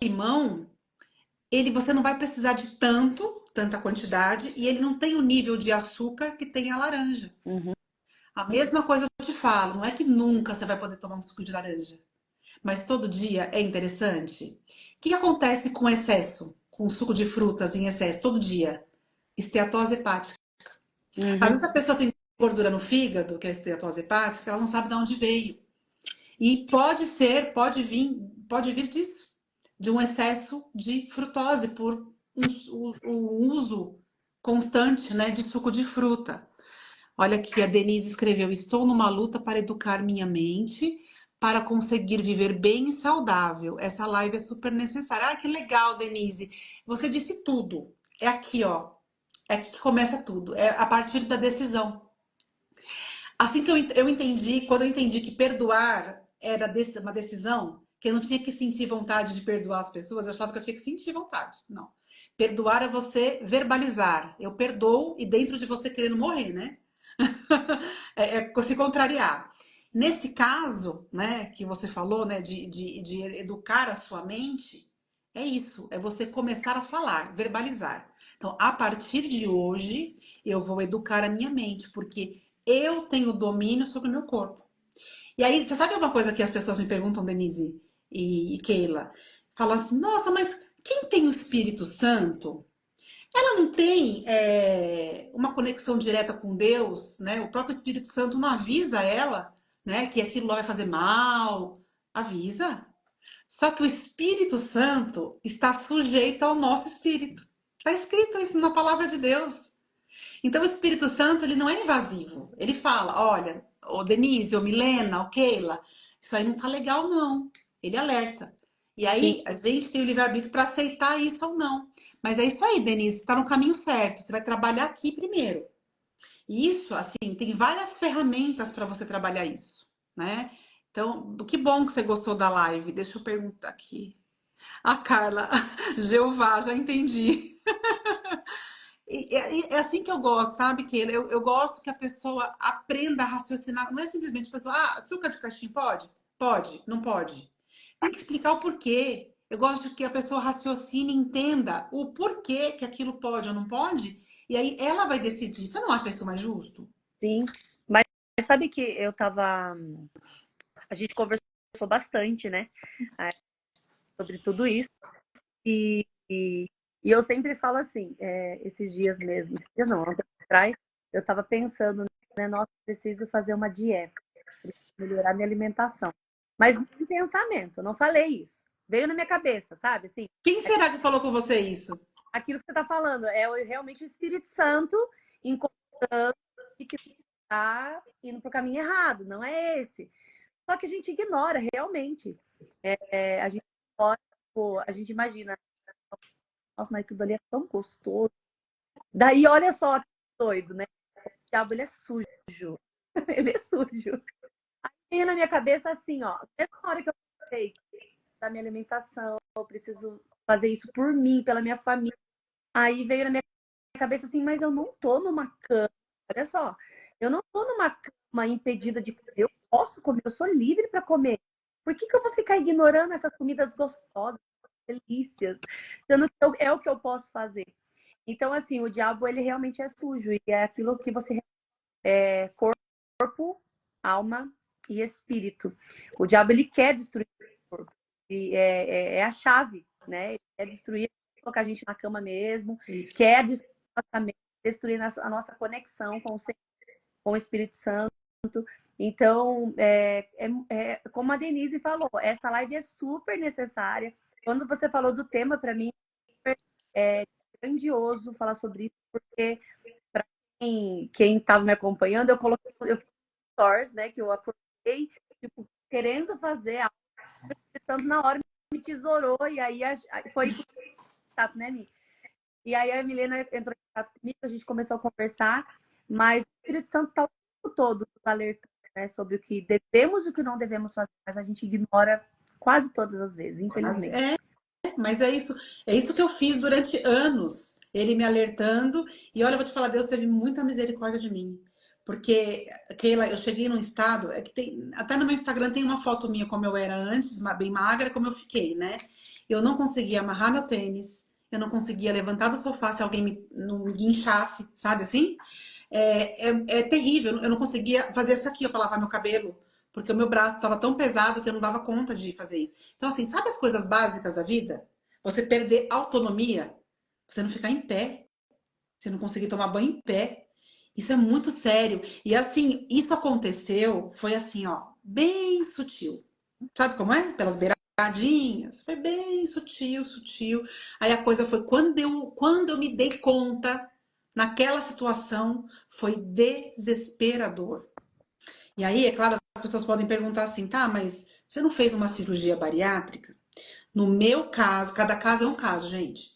limão, ele você não vai precisar de tanta quantidade, e ele não tem o nível de açúcar que tem a laranja. Uhum. A mesma coisa eu te falo, não é que nunca você vai poder tomar um suco de laranja, mas todo dia é interessante. O que acontece com excesso? Com suco de frutas em excesso todo dia? Esteatose hepática. Às Uhum. vezes a pessoa tem gordura no fígado, que é esteatose hepática, ela não sabe de onde veio. E pode ser, pode vir disso, de um excesso de frutose por um uso constante, né, de suco de fruta. Olha aqui, a Denise escreveu: estou numa luta para educar minha mente para conseguir viver bem e saudável. Essa live é super necessária. Ah, que legal, Denise. Você disse tudo. É aqui, ó. É aqui que começa tudo. É a partir da decisão. Assim que eu entendi, quando eu entendi que perdoar era uma decisão, que eu não tinha que sentir vontade de perdoar as pessoas, eu achava que eu tinha que sentir vontade. Não. Perdoar é você verbalizar. Eu perdoo e dentro de você querendo morrer, né? É se contrariar. Nesse caso, né, que você falou, né, de educar a sua mente, é isso, é você começar a falar, verbalizar. Então, a partir de hoje, eu vou educar a minha mente, porque eu tenho domínio sobre o meu corpo. E aí, você sabe uma coisa que as pessoas me perguntam, Denise e Keila? Falam assim, nossa, mas quem tem o Espírito Santo? Ela não tem uma conexão direta com Deus, né? O próprio Espírito Santo não avisa ela, né, que aquilo lá vai fazer mal. Avisa. Só que o Espírito Santo está sujeito ao nosso espírito. Está escrito isso na palavra de Deus. Então o Espírito Santo, ele não é invasivo. Ele fala, olha, ô Denise, ô Milena, ô Keila, isso aí não tá legal não. Ele alerta. E Sim. aí a gente tem o livre-arbítrio para aceitar isso ou não. Mas é isso aí, Denise, está no caminho certo. Você vai trabalhar aqui primeiro. E isso, assim, tem várias ferramentas para você trabalhar isso, né? Então, que bom que você gostou da live. Deixa eu perguntar aqui. A Carla, Jeová, já entendi. É assim que eu gosto, sabe, Keila? Eu gosto que a pessoa aprenda a raciocinar. Não é simplesmente a pessoa, ah, açúcar de caixinha pode? Pode, não pode. Tem que explicar o porquê. Eu gosto que a pessoa raciocine e entenda o porquê que aquilo pode ou não pode. E aí ela vai decidir. Você não acha isso mais justo? Sim. Mas sabe que eu tava. A gente conversou bastante, né? Sobre tudo isso. E, e, e eu sempre falo assim, esses dias mesmo, esses dias não, ontem atrás, eu tava pensando, né? Nossa, preciso fazer uma dieta, preciso melhorar minha alimentação. Mas em pensamento, eu não falei isso. Veio na minha cabeça, sabe? Assim, Quem será que falou com você isso? aquilo que você tá falando é realmente o Espírito Santo incomodando e que tá indo pro caminho errado, não é esse. Só que a gente ignora realmente. A gente ignora, pô, a gente imagina, nossa, mas tudo ali é tão gostoso. Daí, olha só que doido, né? O diabo, ele é sujo. Ele é sujo. Aí veio na minha cabeça assim, ó. Mesma hora que eu pensei da minha alimentação, eu preciso fazer isso por mim, pela minha família. Aí veio na minha cabeça assim, mas eu não tô numa cama. Olha só, eu não tô numa cama impedida de comer. Eu posso comer, eu sou livre para comer. Por que eu vou ficar ignorando essas comidas gostosas, delícias, sendo que é o que eu posso fazer? Então, assim, o diabo, ele realmente é sujo. E é aquilo que você... Corpo, alma e espírito. O diabo, ele quer destruir o corpo. E é a chave, né? Ele quer destruir, colocar a gente na cama mesmo. Isso. Quer destruir nossa mente, destruir a nossa conexão com o Espírito Santo. Então, como a Denise falou, essa live é super necessária. Quando você falou do tema, para mim, é grandioso falar sobre isso, porque para quem estava me acompanhando, eu fiz stories, né, que eu acordei, tipo, querendo fazer algo Santo na hora me tesourou, e aí foi contato, né, Mi? E aí a Milena entrou em contato comigo, a gente começou a conversar, mas o Espírito Santo está o tempo todo alertando, né, sobre o que devemos e o que não devemos fazer, mas a gente ignora quase todas as vezes, infelizmente. Mas é isso que eu fiz durante anos. Ele me alertando. E olha, eu vou te falar, Deus teve muita misericórdia de mim. Porque, Keila, eu cheguei num estado, é que tem, até no meu Instagram tem uma foto minha como eu era antes, bem magra, como eu fiquei, né? Eu não conseguia amarrar meu tênis, eu não conseguia levantar do sofá se alguém não me guinchasse, sabe assim? É terrível, eu não conseguia fazer isso aqui para lavar meu cabelo, porque o meu braço estava tão pesado que eu não dava conta de fazer isso. Então, assim, sabe as coisas básicas da vida? Você perder autonomia, você não ficar em pé, você não conseguir tomar banho em pé. Isso é muito sério. E assim, isso aconteceu, foi assim, ó, bem sutil. Sabe como é? Pelas beiradinhas. Foi bem sutil, sutil. Aí a coisa foi quando eu me dei conta, naquela situação, foi desesperador. E aí, é claro, as pessoas podem perguntar assim, tá, mas você não fez uma cirurgia bariátrica? No meu caso, cada caso é um caso, gente.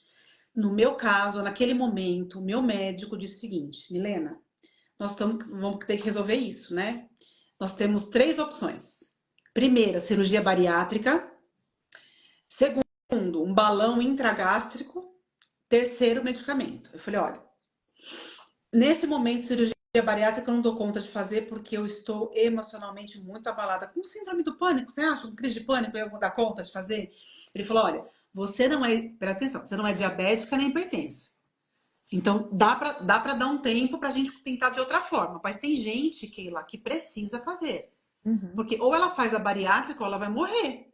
No meu caso, naquele momento, o meu médico disse o seguinte, Milena, vamos ter que resolver isso, né? Nós temos três opções. Primeira, cirurgia bariátrica. Segundo, um balão intragástrico. Terceiro, medicamento. Eu falei, olha, nesse momento, cirurgia bariátrica eu não dou conta de fazer porque eu estou emocionalmente muito abalada. Com síndrome do pânico, você acha? Com crise de pânico eu vou dar conta de fazer? Ele falou, olha, você não é, presta atenção, você não é diabética nem hipertensa. Então, dá pra dar um tempo pra gente tentar de outra forma. Mas tem gente, Keila, que precisa fazer. Porque ou ela faz a bariátrica ou ela vai morrer,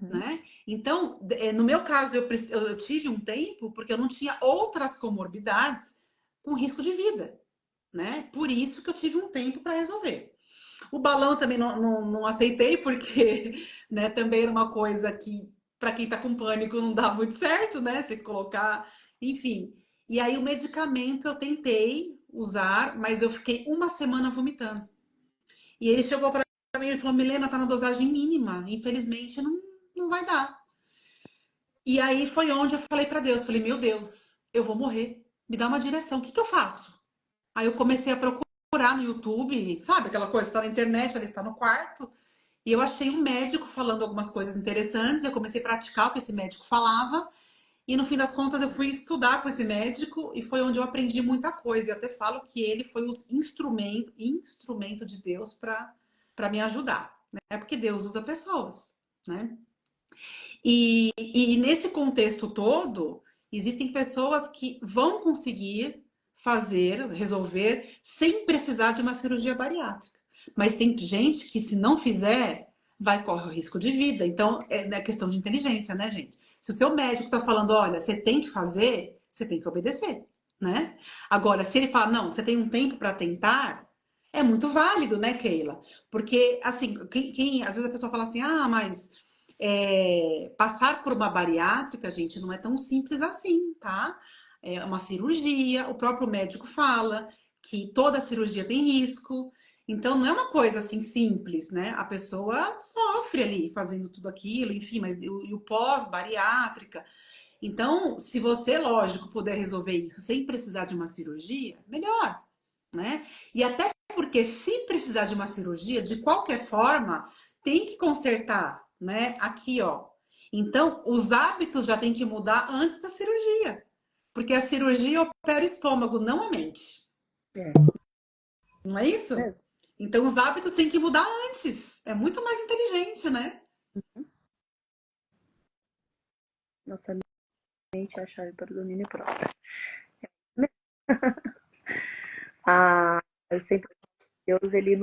né? Então, no meu caso, eu tive um tempo porque eu não tinha outras comorbidades com risco de vida, né? Por isso que eu tive um tempo para resolver. O balão eu também não aceitei, porque né, também era uma coisa que, para quem tá com pânico, não dá muito certo, né? Você colocar, enfim. E aí o medicamento eu tentei usar, mas eu fiquei uma semana vomitando. E ele chegou para mim e falou: Milena, tá na dosagem mínima. Infelizmente, não vai dar. E aí foi onde eu falei para Deus: falei, meu Deus, eu vou morrer. Me dá uma direção. O que eu faço? Aí eu comecei a procurar no YouTube, sabe? Aquela coisa que está na internet, ela está no quarto. E eu achei um médico falando algumas coisas interessantes. Eu comecei a praticar o que esse médico falava. E no fim das contas, eu fui estudar com esse médico e foi onde eu aprendi muita coisa. E até falo que ele foi o instrumento de Deus para me ajudar. Né? Porque Deus usa pessoas, né? E nesse contexto todo, existem pessoas que vão conseguir resolver, sem precisar de uma cirurgia bariátrica. Mas tem gente que, se não fizer, vai correr o risco de vida. Então, é questão de inteligência, né, gente? Se o seu médico está falando, olha, você tem que fazer, você tem que obedecer, né? Agora, se ele fala, não, você tem um tempo para tentar, é muito válido, né, Keila? Porque, assim, às vezes a pessoa fala assim, ah, mas passar por uma bariátrica, gente, não é tão simples assim, tá? É uma cirurgia, o próprio médico fala que toda cirurgia tem risco, então não é uma coisa assim simples, né? A pessoa sofre ali fazendo tudo aquilo, enfim, mas e o pós-bariátrica. Então, se você, lógico, puder resolver isso sem precisar de uma cirurgia, melhor, né? E até porque se precisar de uma cirurgia, de qualquer forma, tem que consertar, né? Aqui, ó. Então, os hábitos já tem que mudar antes da cirurgia. Porque a cirurgia opera o estômago, não a mente. É. Não é isso? Mesmo. Então, os hábitos têm que mudar antes. É muito mais inteligente, né? Nossa mente é a chave para o domínio próprio. Eu sempre Deus, ele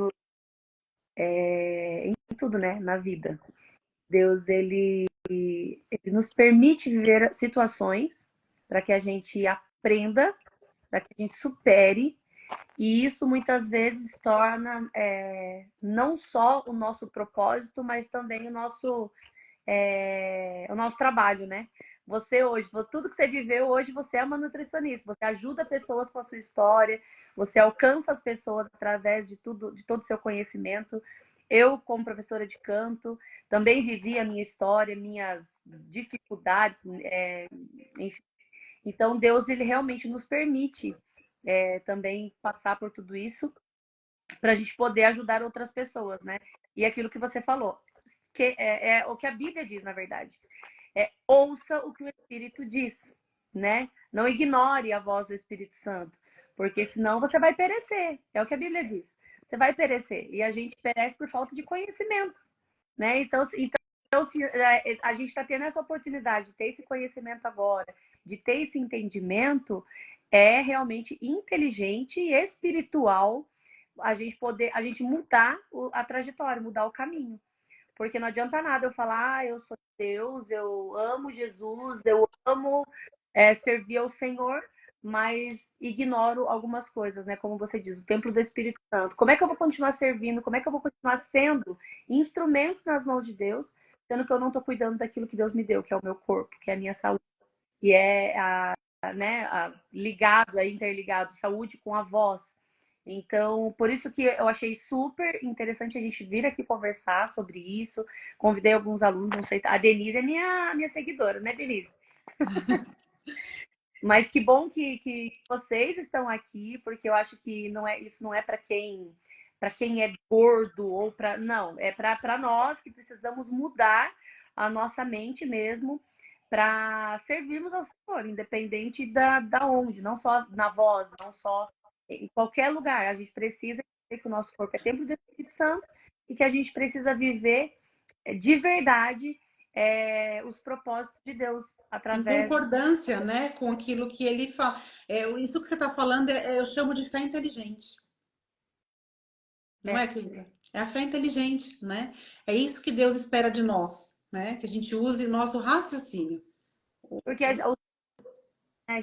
em tudo, né, na vida. Deus, ele nos permite viver situações para que a gente aprenda, para que a gente supere, e isso muitas vezes torna não só o nosso propósito, mas também o nosso trabalho, né? Você hoje, tudo que você viveu hoje, você é uma nutricionista, você ajuda pessoas com a sua história, você alcança as pessoas através de tudo, de todo o seu conhecimento. Eu, como professora de canto, também vivi a minha história, minhas dificuldades, enfim. Então, Deus, ele realmente nos permite também passar por tudo isso para a gente poder ajudar outras pessoas, né? E aquilo que você falou, que é o que a Bíblia diz, na verdade. Ouça o que o Espírito diz, né? Não ignore a voz do Espírito Santo, porque senão você vai perecer. É o que a Bíblia diz. Você vai perecer. E a gente perece por falta de conhecimento, né? Então se a gente está tendo essa oportunidade de ter esse conhecimento agora, de ter esse entendimento, é realmente inteligente e espiritual a gente mudar a trajetória, mudar o caminho. Porque não adianta nada eu falar, eu sou Deus, eu amo Jesus, eu amo servir ao Senhor, mas ignoro algumas coisas, né? Como você diz, o templo do Espírito Santo. Como é que eu vou continuar servindo? Como é que eu vou continuar sendo instrumento nas mãos de Deus, sendo que eu não estou cuidando daquilo que Deus me deu, que é o meu corpo, que é a minha saúde, que é ligado, interligado, saúde com a voz. Então, por isso que eu achei super interessante a gente vir aqui conversar sobre isso. Convidei alguns alunos, não sei, a Denise é minha seguidora, né, Denise? Mas que bom que vocês estão aqui, porque eu acho que isso não é para quem é gordo ou para não, é para nós que precisamos mudar a nossa mente mesmo para servirmos ao Senhor, independente da onde, não só na voz, não só em qualquer lugar. A gente precisa entender que o nosso corpo é templo do Espírito Santo e que a gente precisa viver de verdade os propósitos de Deus Em através. concordância, né, com aquilo que ele fala. Isso que você está falando, eu chamo de fé inteligente. Não é, Keila? É a fé inteligente, né? É isso que Deus espera de nós, né? Que a gente use o nosso raciocínio. Porque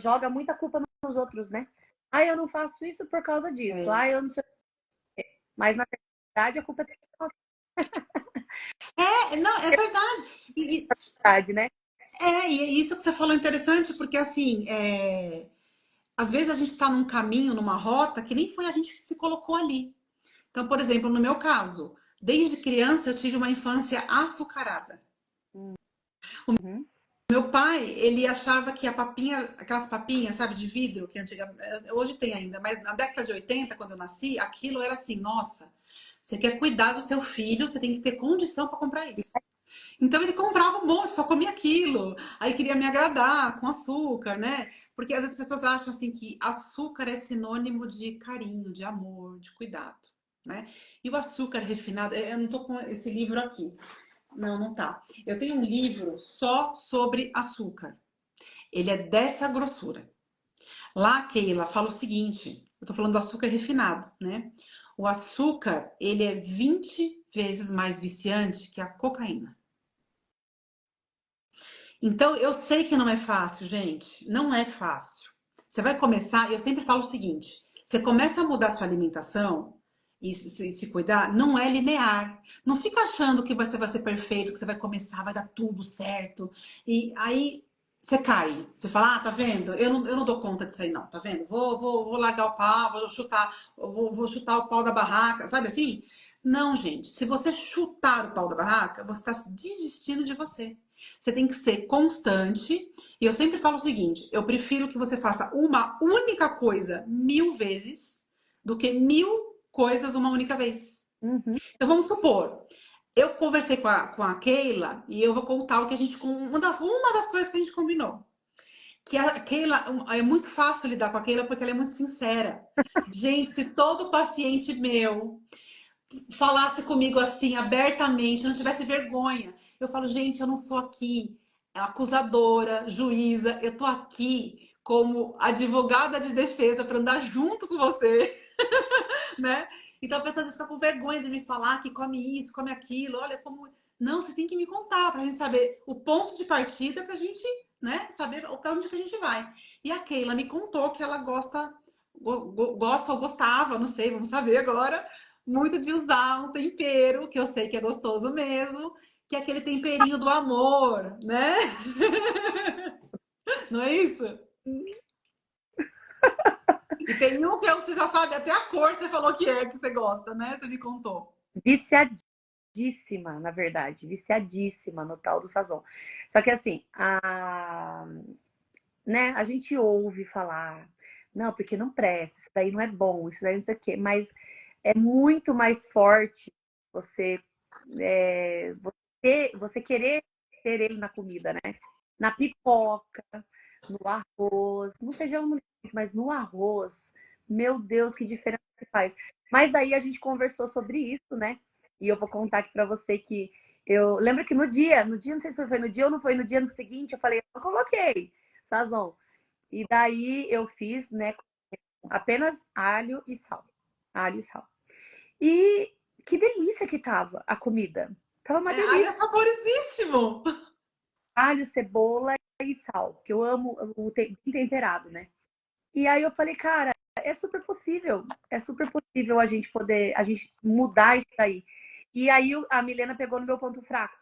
joga muita culpa nos outros, né? Ah, eu não faço isso por causa disso. É, Ah, eu não sei. Mas na verdade a culpa é nossa não, é verdade. verdade, né? E isso que você falou é interessante, porque assim, às vezes a gente está num caminho, numa rota, que nem foi a gente que se colocou ali. Então, por exemplo, no meu caso, desde criança eu tive uma infância açucarada. Uhum. Meu pai, ele achava que a papinha, aquelas papinhas, sabe, de vidro, que hoje tem ainda, mas na década de 80, quando eu nasci, aquilo era assim, nossa, você quer cuidar do seu filho, você tem que ter condição para comprar isso. Então ele comprava um monte, só comia aquilo. Aí queria me agradar com açúcar, né? Porque às vezes as pessoas acham assim que açúcar é sinônimo de carinho, de amor, de cuidado, né? E o açúcar refinado, eu não tô com esse livro aqui. Não, não tá. Eu tenho um livro só sobre açúcar. Ele é dessa grossura. Lá, Keila, fala o seguinte, eu tô falando do açúcar refinado, né? O açúcar, ele é 20 vezes mais viciante que a cocaína. Então, eu sei que não é fácil, gente. Não é fácil. Você vai começar, eu sempre falo o seguinte: você começa a mudar sua alimentação e se cuidar, não é linear. Não fica achando que você vai ser perfeito, que você vai começar, vai dar tudo certo. E aí você cai. Você fala, tá vendo? Eu não dou conta disso aí, não, tá vendo? Vou largar o pau, vou chutar o pau da barraca, sabe assim? Não, gente. Se você chutar o pau da barraca, você está desistindo de você. Você tem que ser constante. E eu sempre falo o seguinte: eu prefiro que você faça uma única coisa 1000 vezes do que 1000 coisas uma única vez. Uhum. Então vamos supor, eu conversei com a Keila e eu vou contar o que a gente. Uma das coisas que a gente combinou. Que a Keila, é muito fácil lidar com a Keila porque ela é muito sincera. Gente, se todo paciente meu falasse comigo assim, abertamente, não tivesse vergonha. Eu falo, gente, eu não sou aqui acusadora, juíza, eu tô aqui como advogada de defesa para andar junto com você, né? Então a pessoa fica com vergonha de me falar que come isso, come aquilo, olha como. Não, você tem que me contar pra gente saber o ponto de partida pra gente, né, saber pra onde que a gente vai. E a Keila me contou que ela gosta ou gostava, não sei, vamos saber agora, muito de usar um tempero, que eu sei que é gostoso mesmo, que é aquele temperinho do amor, né? Não é isso? E tem um que você já sabe até a cor, você falou que você gosta, né? Você me contou. Viciadinho. viciadíssima, na verdade, viciadíssima no tal do Sazon. Só que assim, né, a gente ouve falar, não, porque não presta, isso daí não é bom, isso daí não sei o quê, mas é muito mais forte você, você querer ter ele na comida, né? Na pipoca, no arroz, no feijão, mas no arroz, meu Deus, que diferença que faz. Mas daí a gente conversou sobre isso, né? E eu vou contar aqui pra você que eu lembro que no dia, não sei se foi no dia ou não foi no dia no seguinte, eu falei, eu coloquei sazon. E daí eu fiz, né, apenas alho e sal. Alho e sal. E que delícia que tava a comida. Tava uma Alho é delícia. saborosíssimo. Alho, cebola e sal, que eu amo o temperado, né? E aí eu falei, cara, é super possível a gente mudar isso daí. E aí a Milena pegou no meu ponto fraco.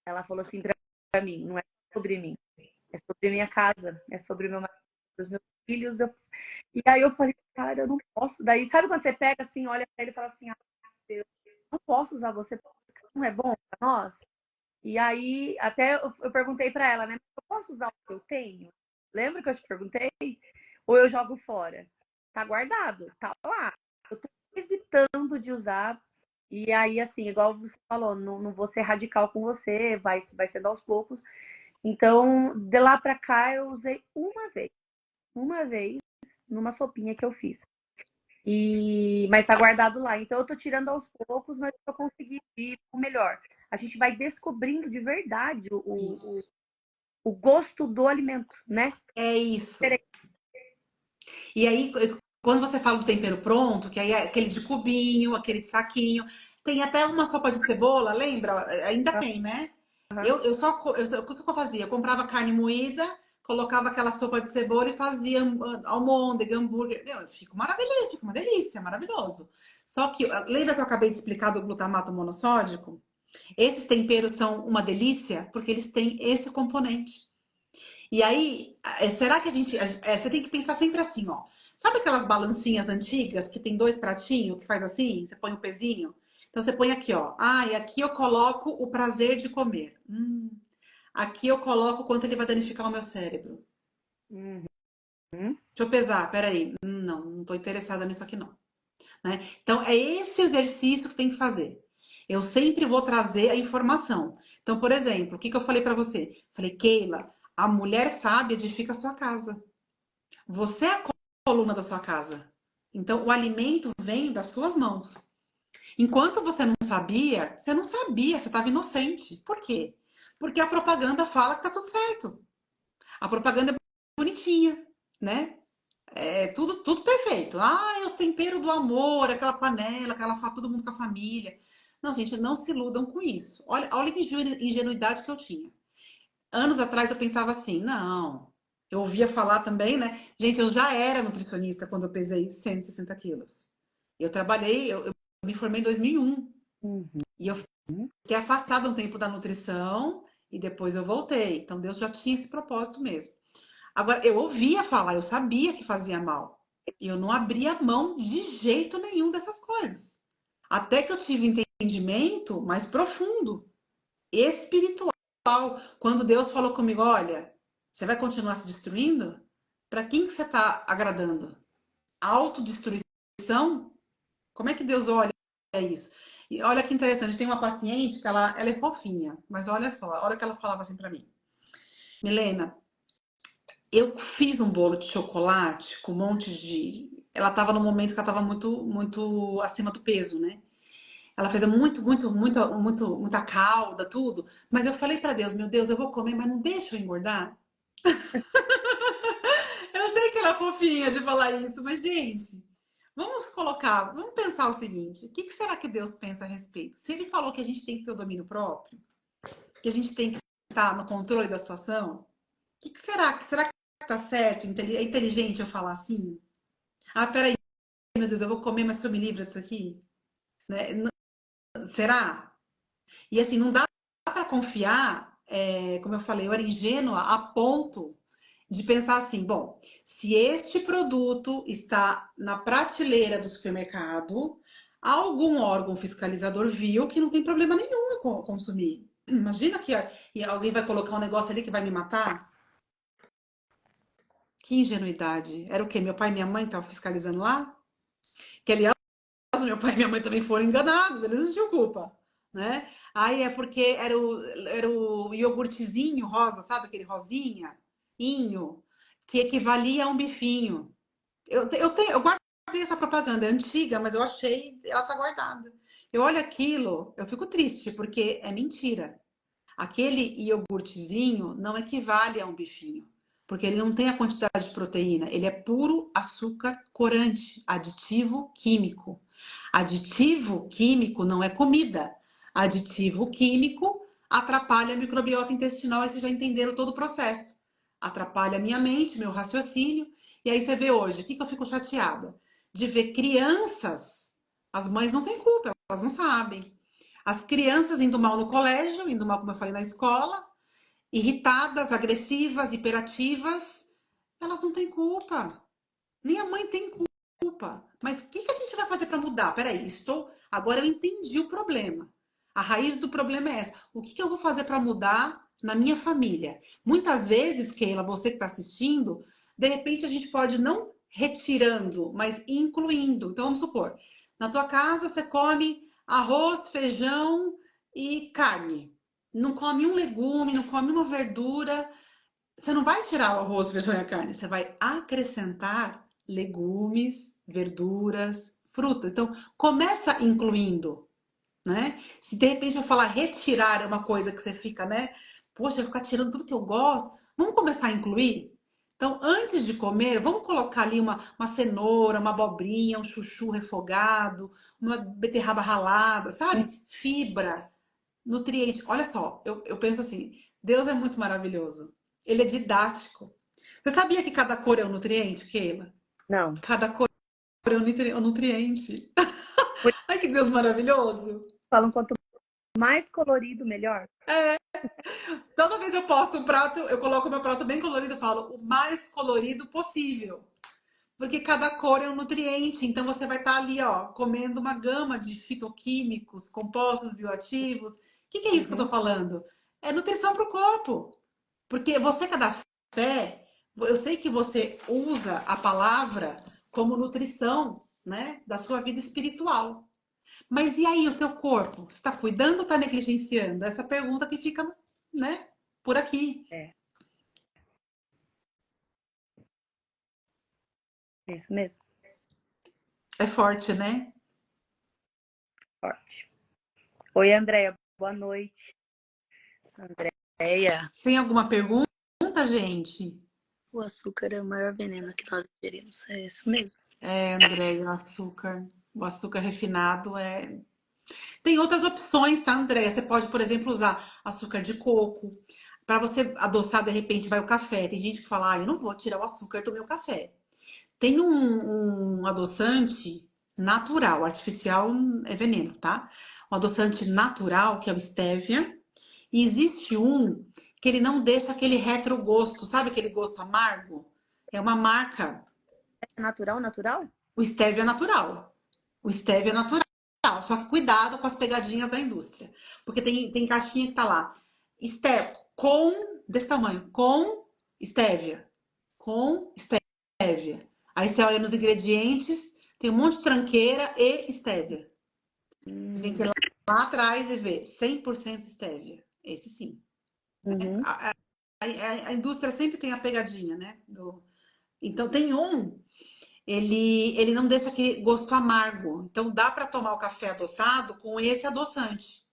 Ela falou assim pra mim, não é sobre mim, é sobre minha casa, é sobre meu marido, os meus filhos. E aí eu falei, cara, eu não posso. Daí, sabe quando você pega assim, olha pra ele e fala assim, ah, Deus, eu não posso usar você porque isso não é bom pra nós? E aí, até eu perguntei pra ela, né? Eu posso usar o que eu tenho? Lembra que eu te perguntei? Ou eu jogo fora? Tá guardado, tá lá. Eu tô evitando de usar. E aí, assim, igual você falou, não vou ser radical com você, vai ser aos poucos. Então, de lá pra cá, eu usei uma vez, numa sopinha que eu fiz. Mas tá guardado lá. Então eu tô tirando aos poucos, mas eu consegui ir o melhor. A gente vai descobrindo de verdade Isso. o gosto do alimento, né? É isso. E aí, quando você fala do tempero pronto, que aí é aquele de cubinho, aquele de saquinho, tem até uma sopa de cebola, lembra? Ainda tem, né? Uhum. O que que eu fazia? Eu comprava carne moída, colocava aquela sopa de cebola e fazia almôndega, hambúrguer. Meu, fica maravilhoso, fica uma delícia, maravilhoso. Só que, lembra que eu acabei de explicar do glutamato monossódico? Esses temperos são uma delícia porque eles têm esse componente. E aí, será que a gente. Você tem que pensar sempre assim, ó. Sabe aquelas balancinhas antigas que tem dois pratinhos que faz assim? Você põe o pezinho? Então você põe aqui, ó. Ah, e aqui eu coloco o prazer de comer. Aqui eu coloco quanto ele vai danificar o meu cérebro. Uhum. Deixa eu pesar, peraí. Não tô interessada nisso aqui, não. Né? Então, é esse exercício que você tem que fazer. Eu sempre vou trazer a informação. Então, por exemplo, o que que eu falei para você? Falei, Keila, a mulher sábia edifica a sua casa. Você é a coluna da sua casa. Então, o alimento vem das suas mãos. Enquanto você não sabia, você estava inocente. Por quê? Porque a propaganda fala que tá tudo certo. A propaganda é bonitinha, né? É tudo perfeito. Ah, é o tempero do amor, aquela panela, aquela todo mundo com a família. Não, gente, não se iludam com isso. Olha que ingenuidade que eu tinha. Anos atrás eu pensava assim, não. Eu ouvia falar também, né? Gente, eu já era nutricionista quando eu pesei 160 quilos. Eu me formei em 2001. Uhum. E eu fiquei afastada um tempo da nutrição e depois eu voltei. Então Deus já tinha esse propósito mesmo. Agora, eu ouvia falar, eu sabia que fazia mal. E eu não abria mão de jeito nenhum dessas coisas. Até que eu tive entendimento mais profundo, espiritual. Quando Deus falou comigo, olha, você vai continuar se destruindo? Para quem que você está agradando? Autodestruição? Como é que Deus olha isso? E olha que interessante, tem uma paciente que ela é fofinha, mas olha só, a hora que ela falava assim para mim, Milena, eu fiz um bolo de chocolate com um monte de. Ela estava no momento que ela estava muito acima do peso, né? Ela fez muita calda, tudo. Mas eu falei para Deus, meu Deus, eu vou comer, mas não deixa eu engordar. Eu sei que ela é fofinha de falar isso, mas, gente, vamos pensar o seguinte: o que será que Deus pensa a respeito? Se ele falou que a gente tem que ter o domínio próprio, que a gente tem que estar no controle da situação, o que será? Será que tá certo? É inteligente eu falar assim? Ah, peraí, meu Deus, eu vou comer, mas que eu me livre disso aqui? Né? Será? E assim, não dá para confiar, como eu falei, eu era ingênua a ponto de pensar assim, bom, se este produto está na prateleira do supermercado, algum órgão fiscalizador viu que não tem problema nenhum em consumir. Imagina que e alguém vai colocar um negócio ali que vai me matar? Que ingenuidade. Era o quê? Meu pai e minha mãe estavam fiscalizando lá? Que, aliás, meu pai e minha mãe também foram enganados, eles não tinham culpa, né? Aí é porque era o iogurtezinho rosa, sabe? Aquele rosinha, inho, que equivalia a um bifinho. Eu guardei essa propaganda, é antiga, mas eu achei, ela tá guardada. Eu olho aquilo, eu fico triste, porque é mentira. Aquele iogurtezinho não equivale a um bifinho, porque ele não tem a quantidade de proteína, ele é puro açúcar corante, aditivo químico. Aditivo químico não é comida. Aditivo químico atrapalha a microbiota intestinal, e vocês já entenderam todo o processo. Atrapalha a minha mente, meu raciocínio. E aí você vê hoje, o que eu fico chateada? De ver crianças, as mães não têm culpa, elas não sabem. As crianças indo mal no colégio, indo mal, como eu falei, na escola, irritadas, agressivas, hiperativas, elas não têm culpa. Nem a mãe tem culpa. Mas o que a gente vai fazer para mudar? Peraí, agora eu entendi o problema. A raiz do problema é essa. O que eu vou fazer para mudar na minha família? Muitas vezes, Keila, você que está assistindo, de repente a gente pode não retirando, mas incluindo. Então vamos supor, na tua casa você come arroz, feijão e carne. Não come um legume, não come uma verdura. Você não vai tirar o arroz, o feijão e a carne, você vai acrescentar legumes, verduras, frutas. Então, começa incluindo, né? Se de repente eu falar retirar é uma coisa que você fica, né? Poxa, eu vou ficar tirando tudo que eu gosto. Vamos começar a incluir? Então, antes de comer, vamos colocar ali uma cenoura, uma abobrinha, um chuchu refogado, uma beterraba ralada, sabe? Fibra, nutriente. Olha só, eu penso assim, Deus é muito maravilhoso. Ele é didático. Você sabia que cada cor é um nutriente, Keila? Não. Cada cor é um nutriente. Por isso Ai, que Deus maravilhoso. falam quanto mais colorido, melhor. Toda vez eu posto um prato, eu coloco meu prato bem colorido e falo o mais colorido possível. Porque cada cor é um nutriente, então você vai estar ali, ó, comendo uma gama de fitoquímicos, compostos bioativos. O que é isso que eu tô Uhum. falando? É nutrição para o corpo. Porque você que é da fé, eu sei que você usa a palavra como nutrição, né, da sua vida espiritual. Mas e aí o teu corpo? Você está cuidando ou está negligenciando? Essa pergunta que fica, né, por aqui. É, isso mesmo. É forte, né? Forte. Oi, Andréia. Boa noite. Andréia. Tem alguma pergunta, gente? O açúcar é o maior veneno que nós ingerimos. É isso mesmo. É, André, o açúcar refinado é. Tem outras opções, tá, André? Você pode, por exemplo, usar açúcar de coco. Para você adoçar, de repente, vai o café. Tem gente que fala, ah, eu não vou tirar o açúcar do meu café. Tem um adoçante natural, artificial é veneno, tá? Um adoçante natural, que é o stevia. E existe um que ele não deixa aquele retrogosto, sabe aquele gosto amargo? É uma marca. É natural, natural? O stevia é natural. O stevia é natural. Só que cuidado com as pegadinhas da indústria. Porque tem caixinha que tá lá. Stevia, desse tamanho, com stevia. Com stevia. Aí você olha nos ingredientes, tem um monte de tranqueira e stevia. Você tem que ir lá atrás e ver 100% stevia. Esse sim. Uhum. A indústria sempre tem a pegadinha, né? Então tem ele não deixa aquele gosto amargo. Então dá para tomar o café adoçado com esse adoçante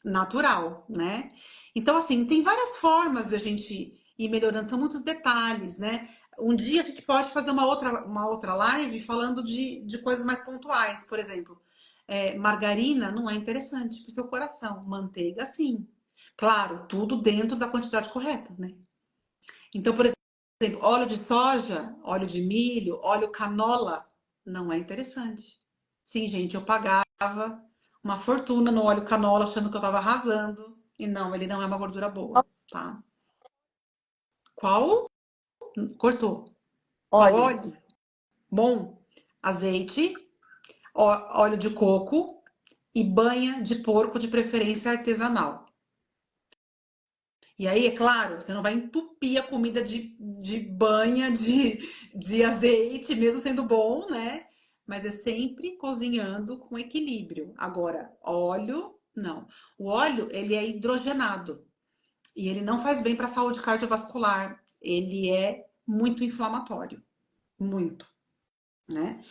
natural, né? Então assim, tem várias formas de a gente ir melhorando, são muitos detalhes, né? Um dia a gente pode fazer uma outra live falando de coisas mais pontuais, por exemplo. Margarina não é interessante para o seu coração, manteiga sim. Claro, tudo dentro da quantidade correta, né? Então, por exemplo, óleo de soja, óleo de milho, óleo canola, não é interessante. Sim, gente, eu pagava uma fortuna no óleo canola achando que eu tava arrasando. E não, ele não é uma gordura boa, tá? Qual? Cortou. Qual Óleo. óleo? Bom, azeite. óleo de coco e banha de porco, de preferência artesanal. E aí, é claro, você não vai entupir a comida de banha, de azeite, mesmo sendo bom, né? Mas é sempre cozinhando com equilíbrio. Agora, óleo, não. O óleo, ele é hidrogenado e ele não faz bem para a saúde cardiovascular. Ele é muito inflamatório, muito, né?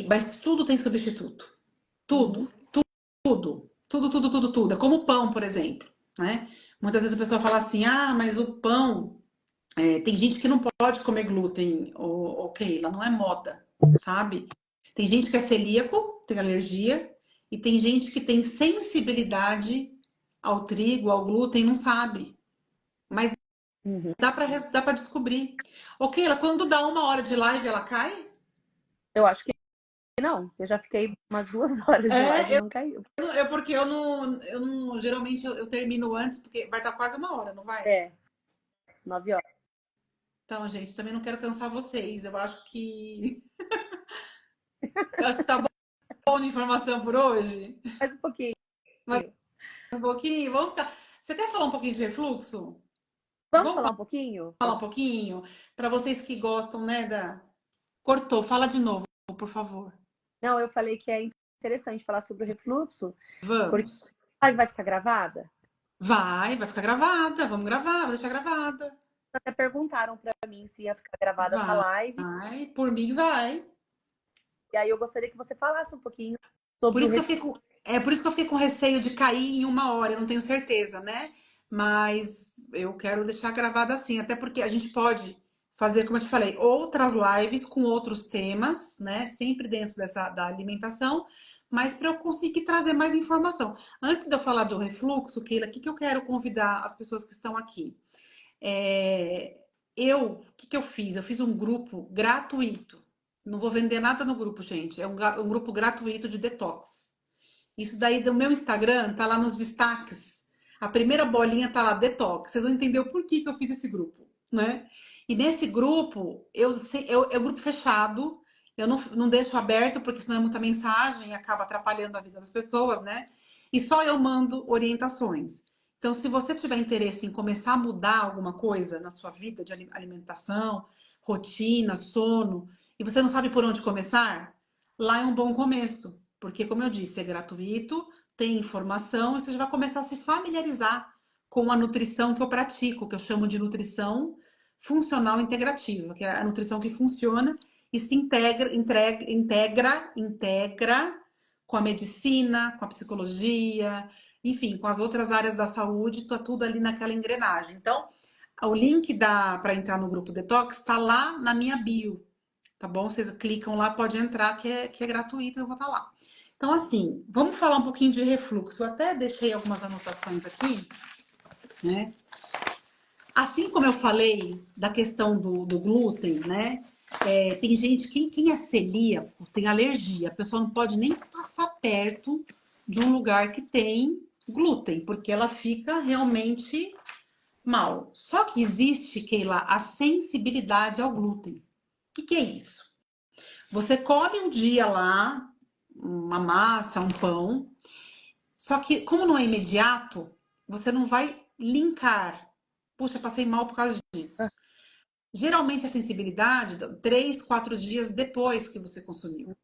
Mas tudo tem substituto. Uhum. Tudo, tudo, tudo, tudo, tudo, tudo. É como o pão, por exemplo, né? Muitas vezes a pessoa fala assim, ah, mas o pão, tem gente que não pode comer glúten, ok, ela não é moda, sabe? Tem gente que é celíaco, tem alergia, e tem gente que tem sensibilidade ao trigo, ao glúten, não sabe. Mas Uhum. dá pra descobrir. Ok, ela quando dá 1 hora de live, ela cai? Eu acho que não. Eu já fiquei umas 2 horas de live e É, não caiu. é porque eu não geralmente eu termino antes, porque vai dar quase 1 hora, não vai? É, 9 horas. Então, gente, também não quero cansar vocês. Eu acho que tá bom de informação por hoje. Mais um pouquinho. Mais um pouquinho, vamos ficar. Você quer falar um pouquinho de refluxo? Vamos Vamos falar um pouquinho? falar um pouquinho? Para vocês que gostam, né, Cortou, fala de novo, por favor. Não, eu falei que é interessante falar sobre o refluxo, porque Vamos. a live vai ficar gravada. Vai ficar gravada. Vamos gravar, vou deixar gravada. Até perguntaram para mim se ia ficar gravada essa live. Vai, por mim vai. E aí eu gostaria que você falasse um pouquinho Por sobre o isso que eu refluxo. fiquei com, por isso que eu fiquei com receio de cair em 1 hora, eu não tenho certeza, né? Mas eu quero deixar gravado assim, até porque a gente pode fazer, como eu te falei, outras lives com outros temas, né? Sempre dentro da alimentação, mas para eu conseguir trazer mais informação. Antes de eu falar do refluxo, Keila, o que eu quero convidar as pessoas que estão aqui? É, o que eu fiz? Eu fiz um grupo gratuito. Não vou vender nada no grupo, gente. É um grupo gratuito de detox. Isso daí do meu Instagram tá lá nos destaques. A primeira bolinha tá lá, detox. Vocês vão entender o porquê que eu fiz esse grupo, né? E nesse grupo, é um grupo fechado. Eu não deixo aberto, porque senão é muita mensagem e acaba atrapalhando a vida das pessoas, né? E só eu mando orientações. Então, se você tiver interesse em começar a mudar alguma coisa na sua vida de alimentação, rotina, sono, e você não sabe por onde começar, lá é um bom começo. Porque, como eu disse, é gratuito, tem informação, e você já vai começar a se familiarizar com a nutrição que eu pratico, que eu chamo de nutrição funcional integrativa, que é a nutrição que funciona e se integra com a medicina, com a psicologia, enfim, com as outras áreas da saúde, tá tudo ali naquela engrenagem. Então, o link para entrar no grupo Detox está lá na minha bio, tá bom? Vocês clicam lá, pode entrar, que é gratuito, eu vou estar lá. Então, assim, vamos falar um pouquinho de refluxo. Eu até deixei algumas anotações aqui, né? Assim como eu falei da questão do glúten, né? Tem gente, quem é celíaco, tem alergia, a pessoa não pode nem passar perto de um lugar que tem glúten, porque ela fica realmente mal. Só que existe, Keila, a sensibilidade ao glúten. O que é isso? Você come um dia lá, uma massa, um pão, só que como não é imediato, você não vai linkar. Puxa, passei mal por causa disso. Geralmente a sensibilidade, 3, 4 dias depois que você consumiu.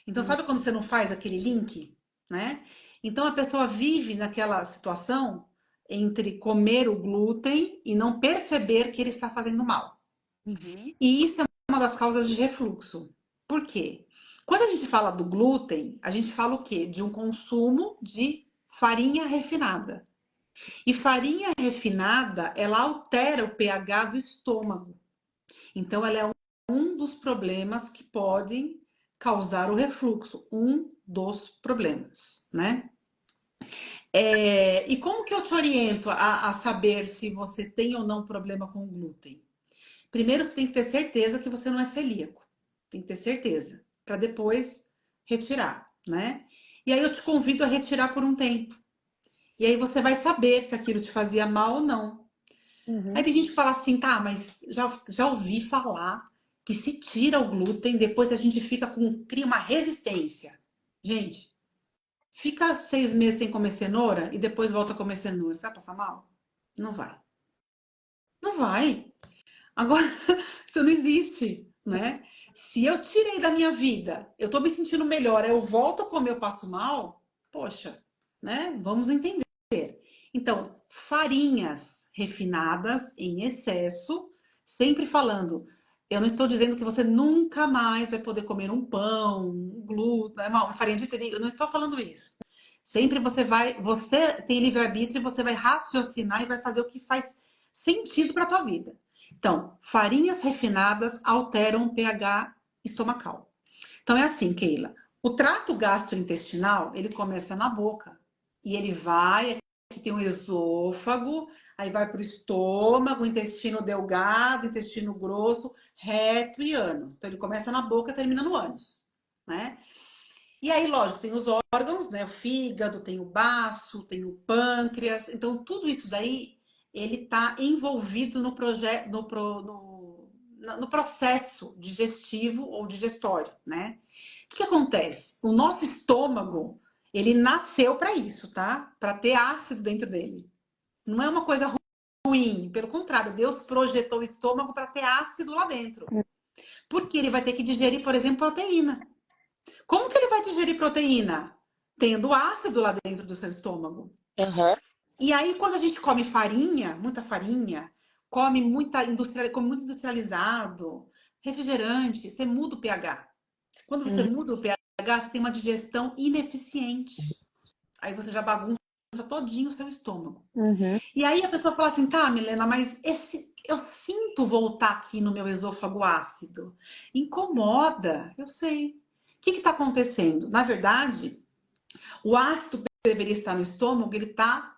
Então, Uhum. sabe quando você não faz aquele link, né? Então a pessoa vive naquela situação entre comer o glúten e não perceber que ele está fazendo mal. Uhum. E isso é uma das causas de refluxo. Por quê? Quando a gente fala do glúten, a gente fala o quê? De um consumo de farinha refinada. E farinha refinada, ela altera o pH do estômago. Então, ela é um dos problemas que podem causar o refluxo. Um dos problemas, né? E como que eu te oriento a saber se você tem ou não problema com glúten? Primeiro, você tem que ter certeza que você não é celíaco. Tem que ter certeza, para depois retirar, né? E aí eu te convido a retirar por um tempo. E aí você vai saber se aquilo te fazia mal ou não. Aí Uhum. tem gente que fala assim, tá, mas já ouvi falar que se tira o glúten, depois a gente cria uma resistência. Gente, fica 6 meses sem comer cenoura e depois volta a comer cenoura. Você vai passar mal? Não vai. Não vai. Agora, isso não existe, né? Se eu tirei da minha vida, eu tô me sentindo melhor, eu volto a comer, eu passo mal, poxa, né? Vamos entender. Então, farinhas refinadas em excesso, sempre falando, eu não estou dizendo que você nunca mais vai poder comer um pão, um glúten, uma farinha de trigo, eu não estou falando isso. Sempre você tem livre-arbítrio e você vai raciocinar e vai fazer o que faz sentido para a tua vida. Então, farinhas refinadas alteram o pH estomacal. Então é assim, Keila. O trato gastrointestinal, ele começa na boca e ele vai, aqui tem o esôfago, aí vai para o estômago, intestino delgado, intestino grosso, reto e ânus. Então ele começa na boca, termina no ânus, né? E aí, lógico, tem os órgãos, né? O fígado, tem o baço, tem o pâncreas. Então, tudo isso daí, ele está envolvido no projeto, no processo digestivo ou digestório, né? O que acontece? O nosso estômago, ele nasceu para isso, tá? Para ter ácido dentro dele. Não é uma coisa ruim, pelo contrário, Deus projetou o estômago para ter ácido lá dentro. Porque ele vai ter que digerir, por exemplo, proteína. Como que ele vai digerir proteína? Tendo ácido lá dentro do seu estômago. Uhum. E aí, quando a gente come farinha, muita farinha, come muito industrializado, refrigerante, você muda o pH. Quando você Uhum. muda o pH, você tem uma digestão ineficiente. Aí você já bagunça todinho o seu estômago. Uhum. E aí a pessoa fala assim, tá, Milena, mas eu sinto voltar aqui no meu esôfago ácido. Incomoda, eu sei. O que está acontecendo? Na verdade, o ácido que deveria estar no estômago, ele está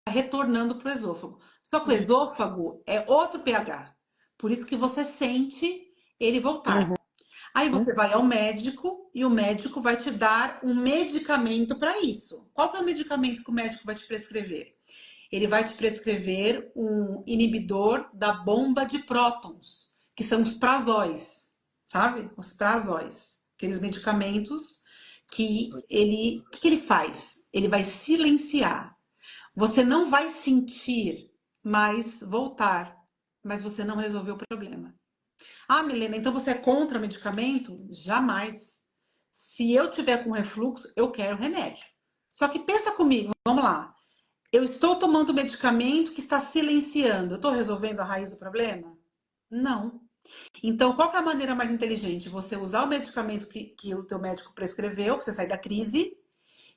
retornando para o esôfago. Só que o esôfago é outro pH. Por isso que você sente ele voltar. Uhum. Aí você vai ao médico e o médico vai te dar um medicamento para isso. Qual que é o medicamento que o médico vai te prescrever? Ele vai te prescrever um inibidor da bomba de prótons, que são os prazóis, sabe? Os prazóis, aqueles medicamentos que ele faz? Ele vai silenciar. Você não vai sentir mais voltar, mas você não resolveu o problema. Ah, Milena, então você é contra medicamento? Jamais. Se eu tiver com refluxo, eu quero remédio. Só que pensa comigo, vamos lá. Eu estou tomando medicamento que está silenciando. Eu estou resolvendo a raiz do problema? Não. Então, qual que é a maneira mais inteligente? Você usar o medicamento que o teu médico prescreveu, para você sair da crise,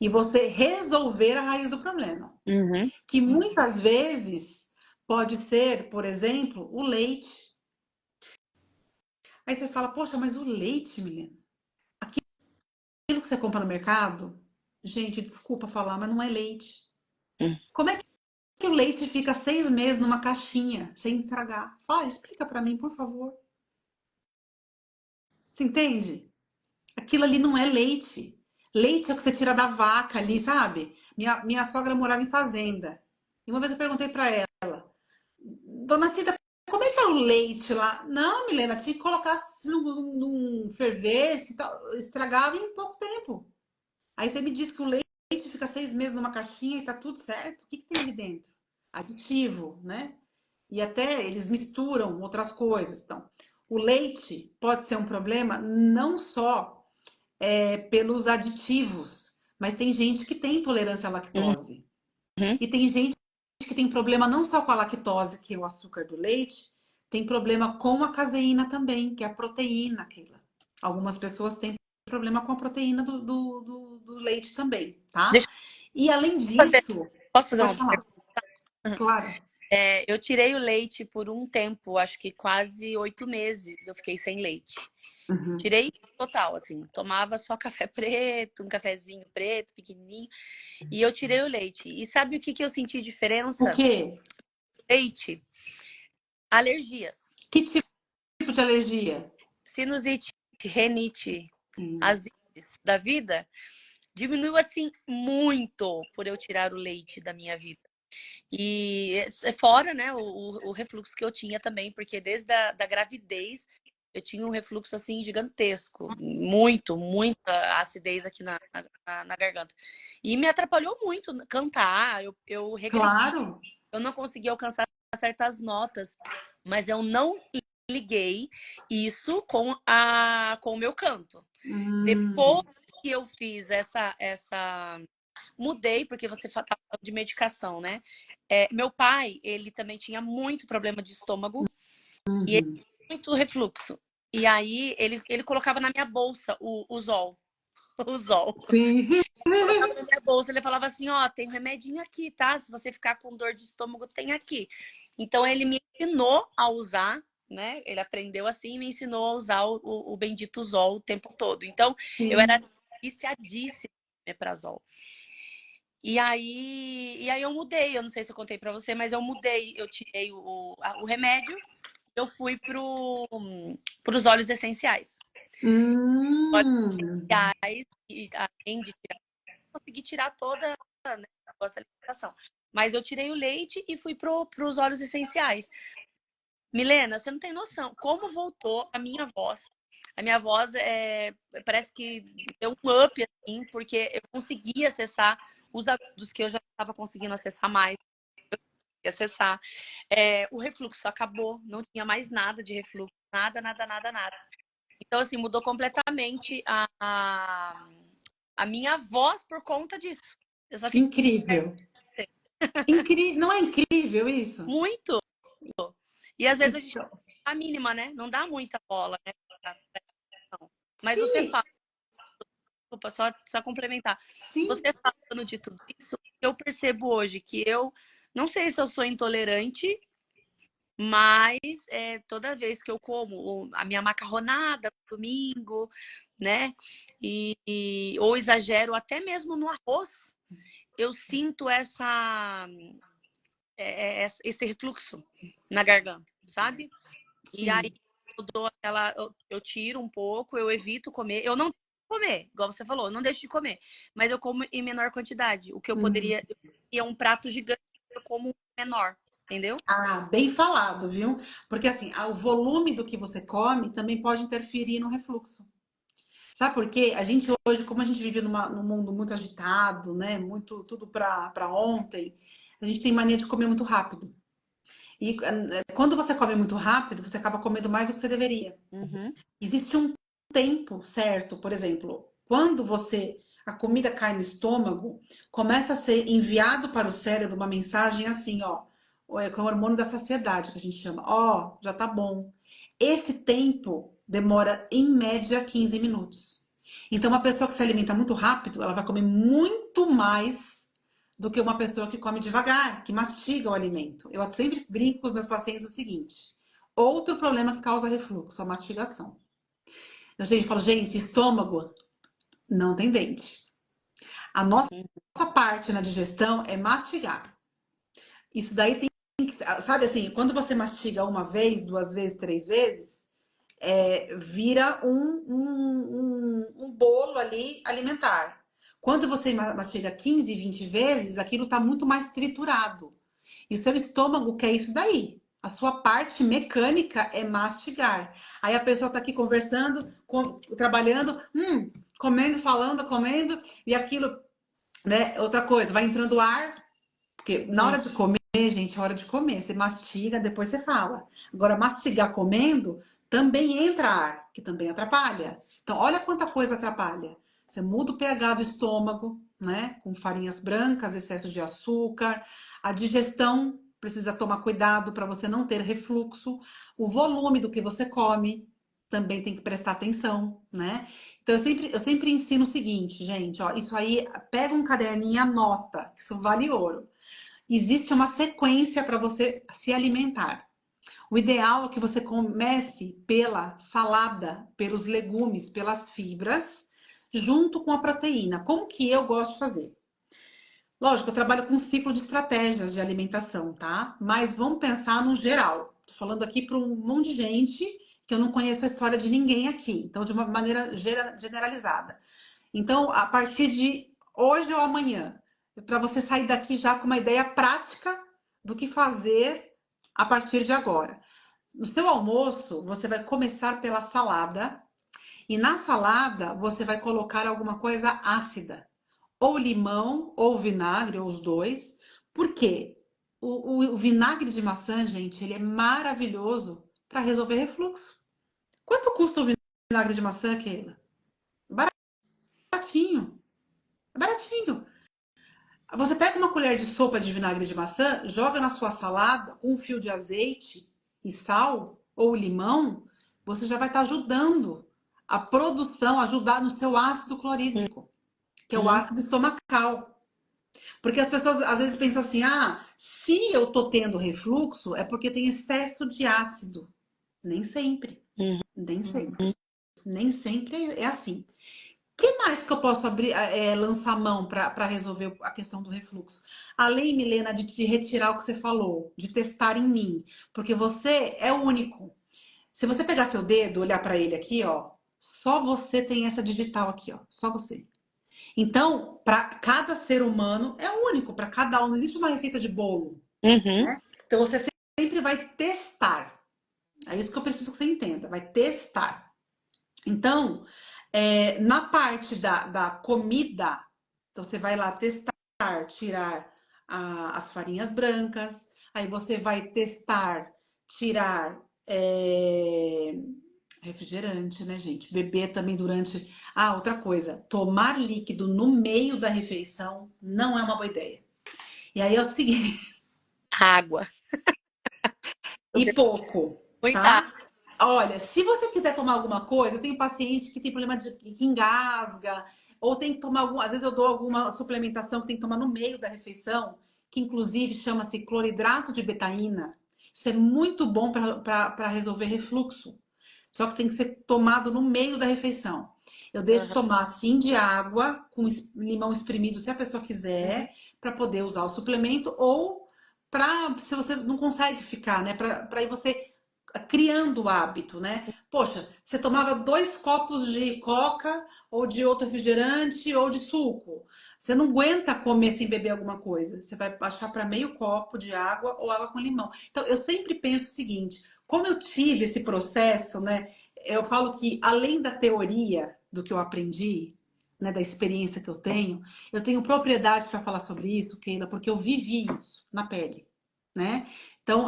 e você resolver a raiz do problema. Uhum. Que muitas vezes pode ser, por exemplo, o leite. Aí você fala, poxa, mas o leite, Milena, aquilo que você compra no mercado, gente, desculpa falar, mas não é leite. Uhum. Como é que o leite fica 6 meses numa caixinha sem estragar? Fala, explica para mim, por favor. Você entende? Aquilo ali não é leite. Leite é o que você tira da vaca ali, sabe? Minha sogra morava em fazenda. E uma vez eu perguntei para ela, Dona Cida, como é que era o leite lá? Não, Milena, tinha que colocar num fervesse e tal, estragava em pouco tempo. Aí você me diz que o leite fica 6 meses numa caixinha e tá tudo certo. O que tem ali dentro? Aditivo, né? E até eles misturam outras coisas. Então, o leite pode ser um problema não só pelos aditivos, mas tem gente que tem intolerância à lactose. Uhum. E tem gente que tem problema não só com a lactose, que é o açúcar do leite, tem problema com a caseína também, que é a proteína. Aquela. Algumas pessoas têm problema com a proteína do leite também, tá? Deixa E além eu fazer. disso, Posso fazer pode uma falar, pergunta? claro. Eu tirei o leite por um tempo, acho que quase 8 meses eu fiquei sem leite. Uhum. Tirei total, assim, tomava só café preto, um cafezinho preto, pequenininho, e eu tirei o leite. E sabe o que que eu senti O diferença? quê? Leite, alergias, Que tipo de alergia? sinusite, renite, Hum. azites da vida, diminuiu assim muito por eu tirar o leite da minha vida. E fora, né, o refluxo que eu tinha também, porque desde da gravidez eu tinha um refluxo assim gigantesco, muita acidez aqui na garganta. E me atrapalhou muito cantar, eu regredi, Claro. eu não conseguia alcançar certas notas, mas eu não liguei isso com o meu canto. Depois Hum, que eu fiz essa mudei, porque você tá falando de medicação, né? Meu pai, ele também tinha muito problema de estômago e ele uhum. tinha muito refluxo. E aí ele colocava na minha bolsa o Zol. O Zol. Sim. Colocava na minha bolsa, ele falava assim, ó, tem um remedinho aqui, tá? Se você ficar com dor de estômago, tem aqui. Então ele me ensinou a usar, né? Ele aprendeu assim e me ensinou a usar o bendito Zol o tempo todo. Então eu era Sim. viciadíssima em Omeprazol. E aí eu mudei, eu não sei se eu contei pra você, mas eu mudei, eu tirei o remédio, eu fui pros óleos essenciais. Óleos Hum, essenciais, e além de tirar, consegui tirar toda, né, a alimentação. Mas eu tirei o leite e fui pros óleos essenciais. Milena, você não tem noção como voltou a minha voz. A minha voz parece que deu um up, assim, porque eu consegui acessar os agudos que eu já estava conseguindo acessar mais. Acessar. O refluxo acabou, não tinha mais nada de refluxo, nada, nada, nada, nada. Então, assim, mudou completamente a minha voz por conta disso. Eu só que fiquei incrível. Não é incrível isso? muito. E às vezes a gente Então, dá a mínima, né? Não dá muita bola, né? Mas você sim, fala, desculpa, só complementar. sim. Você falando de tudo isso, eu percebo hoje que eu não sei se eu sou intolerante, mas toda vez que eu como a minha macarronada no domingo, né? Ou exagero até mesmo no arroz, eu sinto esse refluxo na garganta, sabe? E aí Sim. eu dou eu tiro um pouco, eu evito comer. Eu não deixo de comer, igual você falou, eu não deixo de comer, mas eu como em menor quantidade. O que eu Uhum. poderia, é um prato gigante, eu como menor, entendeu? Ah, bem falado, viu? Porque assim, o volume do que você come também pode interferir no refluxo. Sabe por quê? A gente hoje, como a gente vive num mundo muito agitado, né? Muito tudo para ontem, a gente tem mania de comer muito rápido. E quando você come muito rápido, você acaba comendo mais do que você deveria. Uhum. Existe um tempo certo, por exemplo, quando a comida cai no estômago, começa a ser enviado para o cérebro uma mensagem assim, ó, com o hormônio da saciedade, que a gente chama. Ó, já tá bom. Esse tempo demora em média 15 minutos. Então, uma pessoa que se alimenta muito rápido, ela vai comer muito mais do que uma pessoa que come devagar, que mastiga o alimento. Eu sempre brinco com os meus pacientes o seguinte: outro problema que causa refluxo, a mastigação. A gente fala, gente, estômago não tem dente. A nossa parte na digestão é mastigar. Isso daí tem que, sabe assim, quando você mastiga uma vez, duas vezes, três vezes, vira um bolo ali alimentar. Quando você mastiga 15, 20 vezes, aquilo está muito mais triturado. E o seu estômago quer isso daí. A sua parte mecânica é mastigar. Aí a pessoa está aqui conversando, trabalhando, comendo, falando, comendo, e aquilo, né? Outra coisa, vai entrando ar, porque na hora de comer, gente, é hora de comer. Você mastiga, depois você fala. Agora, mastigar comendo, também entra ar, que também atrapalha. Então, olha quanta coisa atrapalha. Você muda o pH do estômago, né? Com farinhas brancas, excesso de açúcar. A digestão precisa tomar cuidado para você não ter refluxo. O volume do que você come também tem que prestar atenção, né? Então, eu sempre ensino o seguinte, gente, ó, isso aí, pega um caderninho e anota, isso vale ouro. Existe uma sequência para você se alimentar. O ideal é que você comece pela salada, pelos legumes, pelas fibras, junto com a proteína. Como que eu gosto de fazer? Lógico, eu trabalho com um ciclo de estratégias de alimentação, tá? Mas vamos pensar no geral. Tô falando aqui para um monte de gente que eu não conheço a história de ninguém aqui. Então, de uma maneira generalizada. Então, a partir de hoje ou amanhã, para você sair daqui já com uma ideia prática do que fazer a partir de agora. No seu almoço, você vai começar pela salada. E na salada, você vai colocar alguma coisa ácida. Ou limão, ou vinagre, ou os dois. Por quê? O vinagre de maçã, gente, ele é maravilhoso para resolver refluxo. Quanto custa o vinagre de maçã, Keila? Baratinho. É baratinho. Você pega uma colher de sopa de vinagre de maçã, joga na sua salada com um fio de azeite e sal ou limão, você já vai estar ajudando a produção, ajudar no seu ácido clorídrico, que é o ácido estomacal. Porque as pessoas às vezes pensam assim: ah, se eu tô tendo refluxo, é porque tem excesso de ácido. Nem sempre. Uhum. Nem sempre. Nem sempre é assim. O que mais que eu posso abrir, lançar mão para resolver a questão do refluxo? Além, Milena, de retirar o que você falou, de testar em mim. Porque você é o único. Se você pegar seu dedo, olhar para ele aqui, ó, só você tem essa digital aqui, ó. Só você. Então, para cada ser humano é único, para cada um. Não existe uma receita de bolo. Uhum. Né? Então, você sempre vai testar. É isso que eu preciso que você entenda. Vai testar. Então, na parte da comida, então você vai lá testar, tirar as farinhas brancas. Aí você vai testar, tirar refrigerante, né, gente? Beber também durante. Ah, outra coisa, tomar líquido no meio da refeição não é uma boa ideia. E aí é o seguinte, Água. e pouco, Muita água. tá? Olha, se você quiser tomar alguma coisa, eu tenho paciente que tem problema de que engasga, ou tem que tomar algum. Às vezes eu dou alguma suplementação que tem que tomar no meio da refeição, que inclusive chama-se cloridrato de betaína. Isso é muito bom para resolver refluxo. Só que tem que ser tomado no meio da refeição. Eu deixo Uhum. tomar assim de água, com limão espremido, se a pessoa quiser, para poder usar o suplemento, ou para se você não consegue ficar, né? Para ir você criando o hábito, né? Poxa, você tomava 2 copos de coca, ou de outro refrigerante, ou de suco. Você não aguenta comer sem beber alguma coisa. Você vai baixar para meio copo de água ou água com limão. Então, eu sempre penso o seguinte: como eu tive esse processo, né? Eu falo que além da teoria do que eu aprendi, né, da experiência que eu tenho propriedade para falar sobre isso, Keila, porque eu vivi isso na pele, né? Então,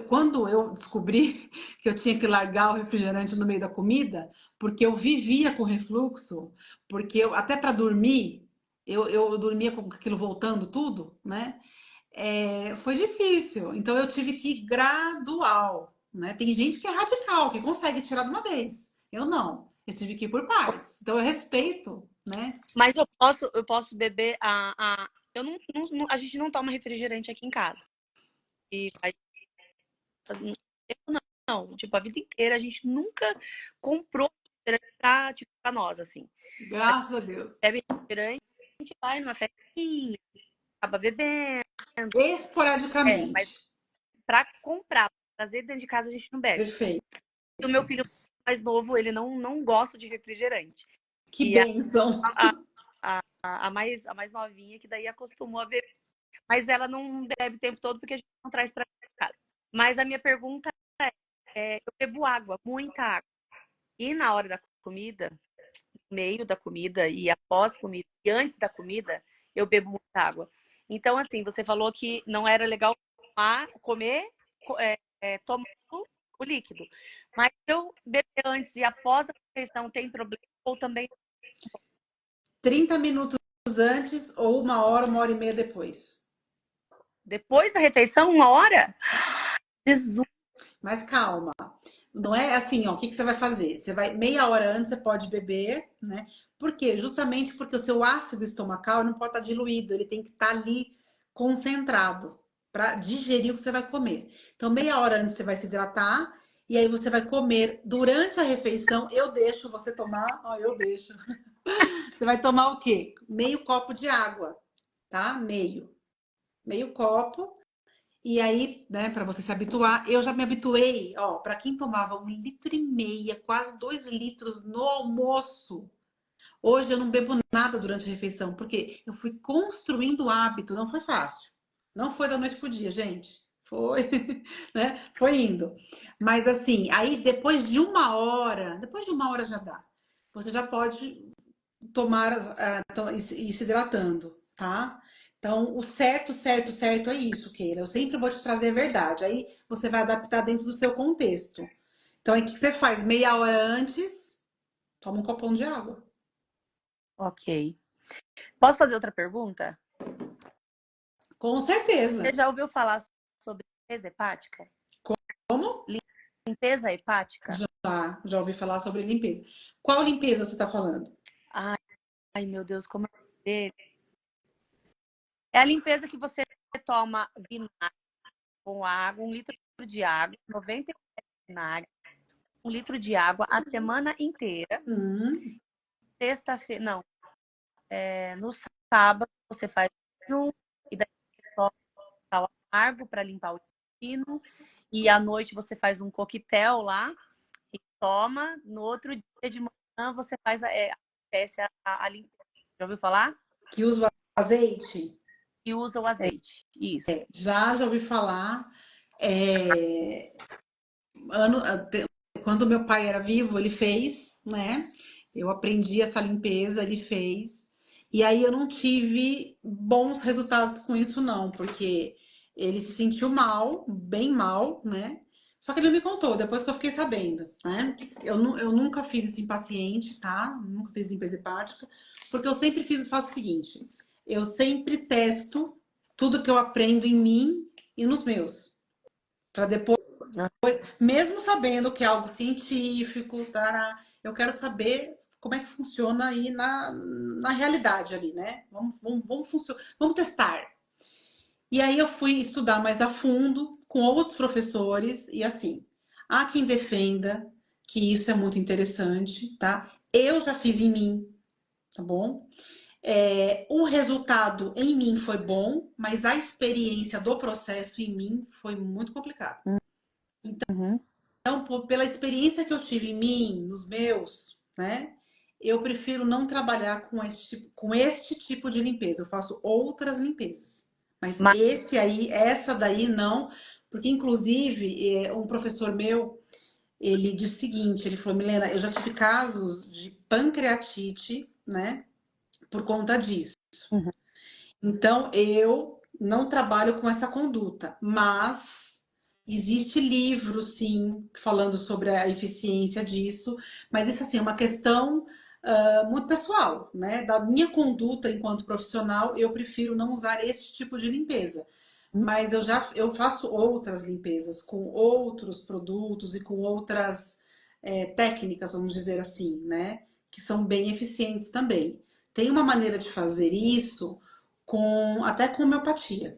quando eu descobri que eu tinha que largar o refrigerante no meio da comida, porque eu vivia com refluxo, porque até para dormir, eu dormia com aquilo voltando tudo, né? Foi difícil. Então eu tive que ir gradual, né? Tem gente que é radical, que consegue tirar de uma vez. Eu não. Eu tive que ir por partes. Então eu respeito, né? Mas eu posso beber eu a gente não toma refrigerante aqui em casa. E eu não, tipo, a vida inteira a gente nunca comprou refrigerante pra nós, assim. A gente Graças a Deus. bebe refrigerante, a gente vai numa festinha, acaba bebendo. Mas Esporadicamente. pra comprar, pra trazer dentro de casa, a gente não bebe. Perfeito. E o meu filho mais novo, ele não gosta de refrigerante. Que E bênção. a mais novinha, que daí acostumou a beber. Mas ela não bebe o tempo todo porque a gente não traz pra casa. Mas a minha pergunta eu bebo água, muita água. E na hora da comida, no meio da comida e após comida e antes da comida, eu bebo muita água. Então, assim, você falou que não era legal comer tomando o líquido. Mas se eu beber antes e após a refeição, tem problema? Ou também 30 minutos antes ou 1 hora e meia depois. depois da refeição, 1 hora? Jesus! Mas calma. Não é assim, ó, o que você vai fazer? Você vai meia hora antes, você pode beber, né? Por quê? Justamente porque o seu ácido estomacal não pode estar diluído, ele tem que estar ali concentrado para digerir o que você vai comer. Então, meia hora antes você vai se hidratar e aí você vai comer durante a refeição. Eu deixo você tomar, ó, eu deixo. Você vai tomar o quê? Meio copo de água, tá? Meio copo. E aí, né, para você se habituar, eu já me habituei, ó, para quem tomava 1,5 litro, quase 2 litros no almoço. Hoje eu não bebo nada durante a refeição, porque eu fui construindo o hábito, não foi fácil. Não foi da noite pro dia, gente. Foi, né? Foi indo. Mas assim, aí depois de uma hora já dá. Você já pode tomar ir se hidratando, tá? Então, o certo, certo, certo é isso, Keila. Eu sempre vou te trazer a verdade. Aí você vai adaptar dentro do seu contexto. Então, aí o que você faz? Meia hora antes, toma um copão de água. Ok. Posso fazer outra pergunta? Com Você certeza. já ouviu falar sobre limpeza hepática? Como? Limpeza hepática? Já ouvi falar sobre limpeza. Qual limpeza você está falando? Ai, ai, meu Deus, como é? É a limpeza que você toma vinagre com água, 1 litro de água, 90 de vinagre, 1 litro de água a semana inteira. Hum, Sexta-feira, não, no sábado você faz junto e daí você toma sal amargo para limpar o intestino. E à noite você faz um coquetel lá e toma. No outro dia de manhã você faz acontece a limpeza. Já ouviu falar? que usa o azeite? E usa o azeite. Isso. Já ouvi falar. É, quando meu pai era vivo, ele fez, né? Eu aprendi essa limpeza, ele fez. E aí eu não tive bons resultados com isso, não, porque ele se sentiu mal, bem mal, né? Só que ele não me contou, depois que eu fiquei sabendo, né? Eu nunca fiz isso em paciente, tá? Nunca fiz limpeza hepática, porque eu sempre faço o seguinte: eu sempre testo tudo que eu aprendo em mim e nos meus, para depois mesmo sabendo que é algo científico, tá? Eu quero saber como é que funciona aí na realidade ali, né? Vamos testar. E aí eu fui estudar mais a fundo com outros professores e assim, há quem defenda que isso é muito interessante, tá? Eu já fiz em mim, tá bom? O resultado em mim foi bom, mas a experiência do processo em mim foi muito complicado. Uhum. Então, pela experiência que eu tive em mim, nos meus, né? Eu prefiro não trabalhar com este tipo de limpeza. Eu faço outras limpezas. Mas Mas, essa daí não, porque inclusive um professor meu, ele disse o seguinte, ele falou, Milena, eu já tive casos de pancreatite, né? Por conta disso. uhum. Então, eu não trabalho com essa conduta, mas existe livro, sim, falando sobre a eficiência disso, mas isso, assim, é uma questão muito pessoal, né? Da minha conduta enquanto profissional, eu prefiro não usar esse tipo de limpeza. Mas eu faço outras limpezas com outros produtos e com outras técnicas, vamos dizer assim, né? Que são bem eficientes também. Tem uma maneira de fazer isso até com homeopatia,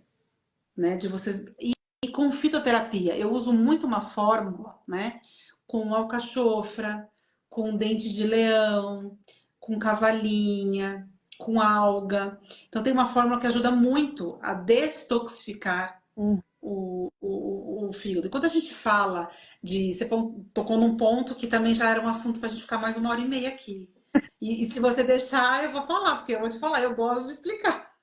né? De vocês e com fitoterapia. Eu uso muito uma fórmula, né? Com alcachofra, com dente de leão, com cavalinha, com alga. Então tem uma fórmula que ajuda muito a detoxificar Uhum. o fígado. Quando a gente fala você tocou num ponto que também já era um assunto para a gente ficar mais 1 hora e meia aqui. E se você deixar, eu vou falar, porque eu vou te falar, eu gosto de explicar.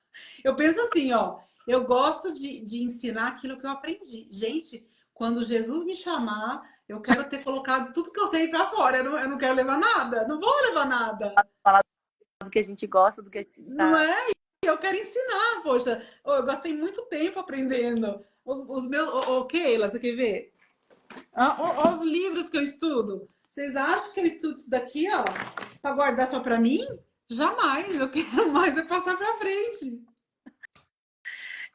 Eu penso assim, ó, eu gosto de ensinar aquilo que eu aprendi. Gente, quando Jesus me chamar, eu quero ter colocado tudo que eu sei para fora. Eu não quero levar nada, não vou levar nada. Falar do que a gente gosta, do que a gente Não tá. é? Eu quero ensinar, poxa. Eu gastei muito tempo aprendendo. Os meus. Keila, você quer ver? Os livros que eu estudo. Vocês acham que eu estudo isso daqui, ó, para guardar só para mim? Jamais. Eu quero mais é passar para frente.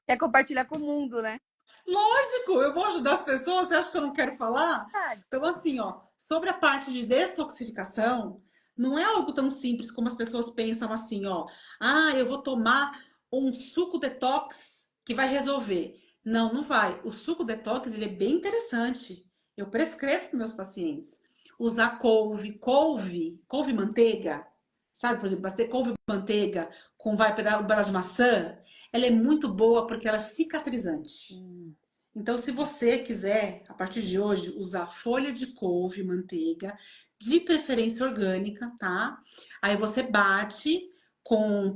Quer compartilhar com o mundo, né? Lógico, eu vou ajudar as pessoas. Você acha que eu não quero falar? Então, assim, ó, sobre a parte de detoxificação, não é algo tão simples como as pessoas pensam assim, ó. Ah, eu vou tomar um suco detox que vai resolver. Não, não vai. O suco detox, ele é bem interessante. Eu prescrevo para meus pacientes. Usar couve manteiga. Sabe, por exemplo, bater couve manteiga com vai pedaço de maçã, ela é muito boa porque ela é cicatrizante. Então, se você quiser, a partir de hoje, usar folha de couve, manteiga, de preferência orgânica, tá? Aí você bate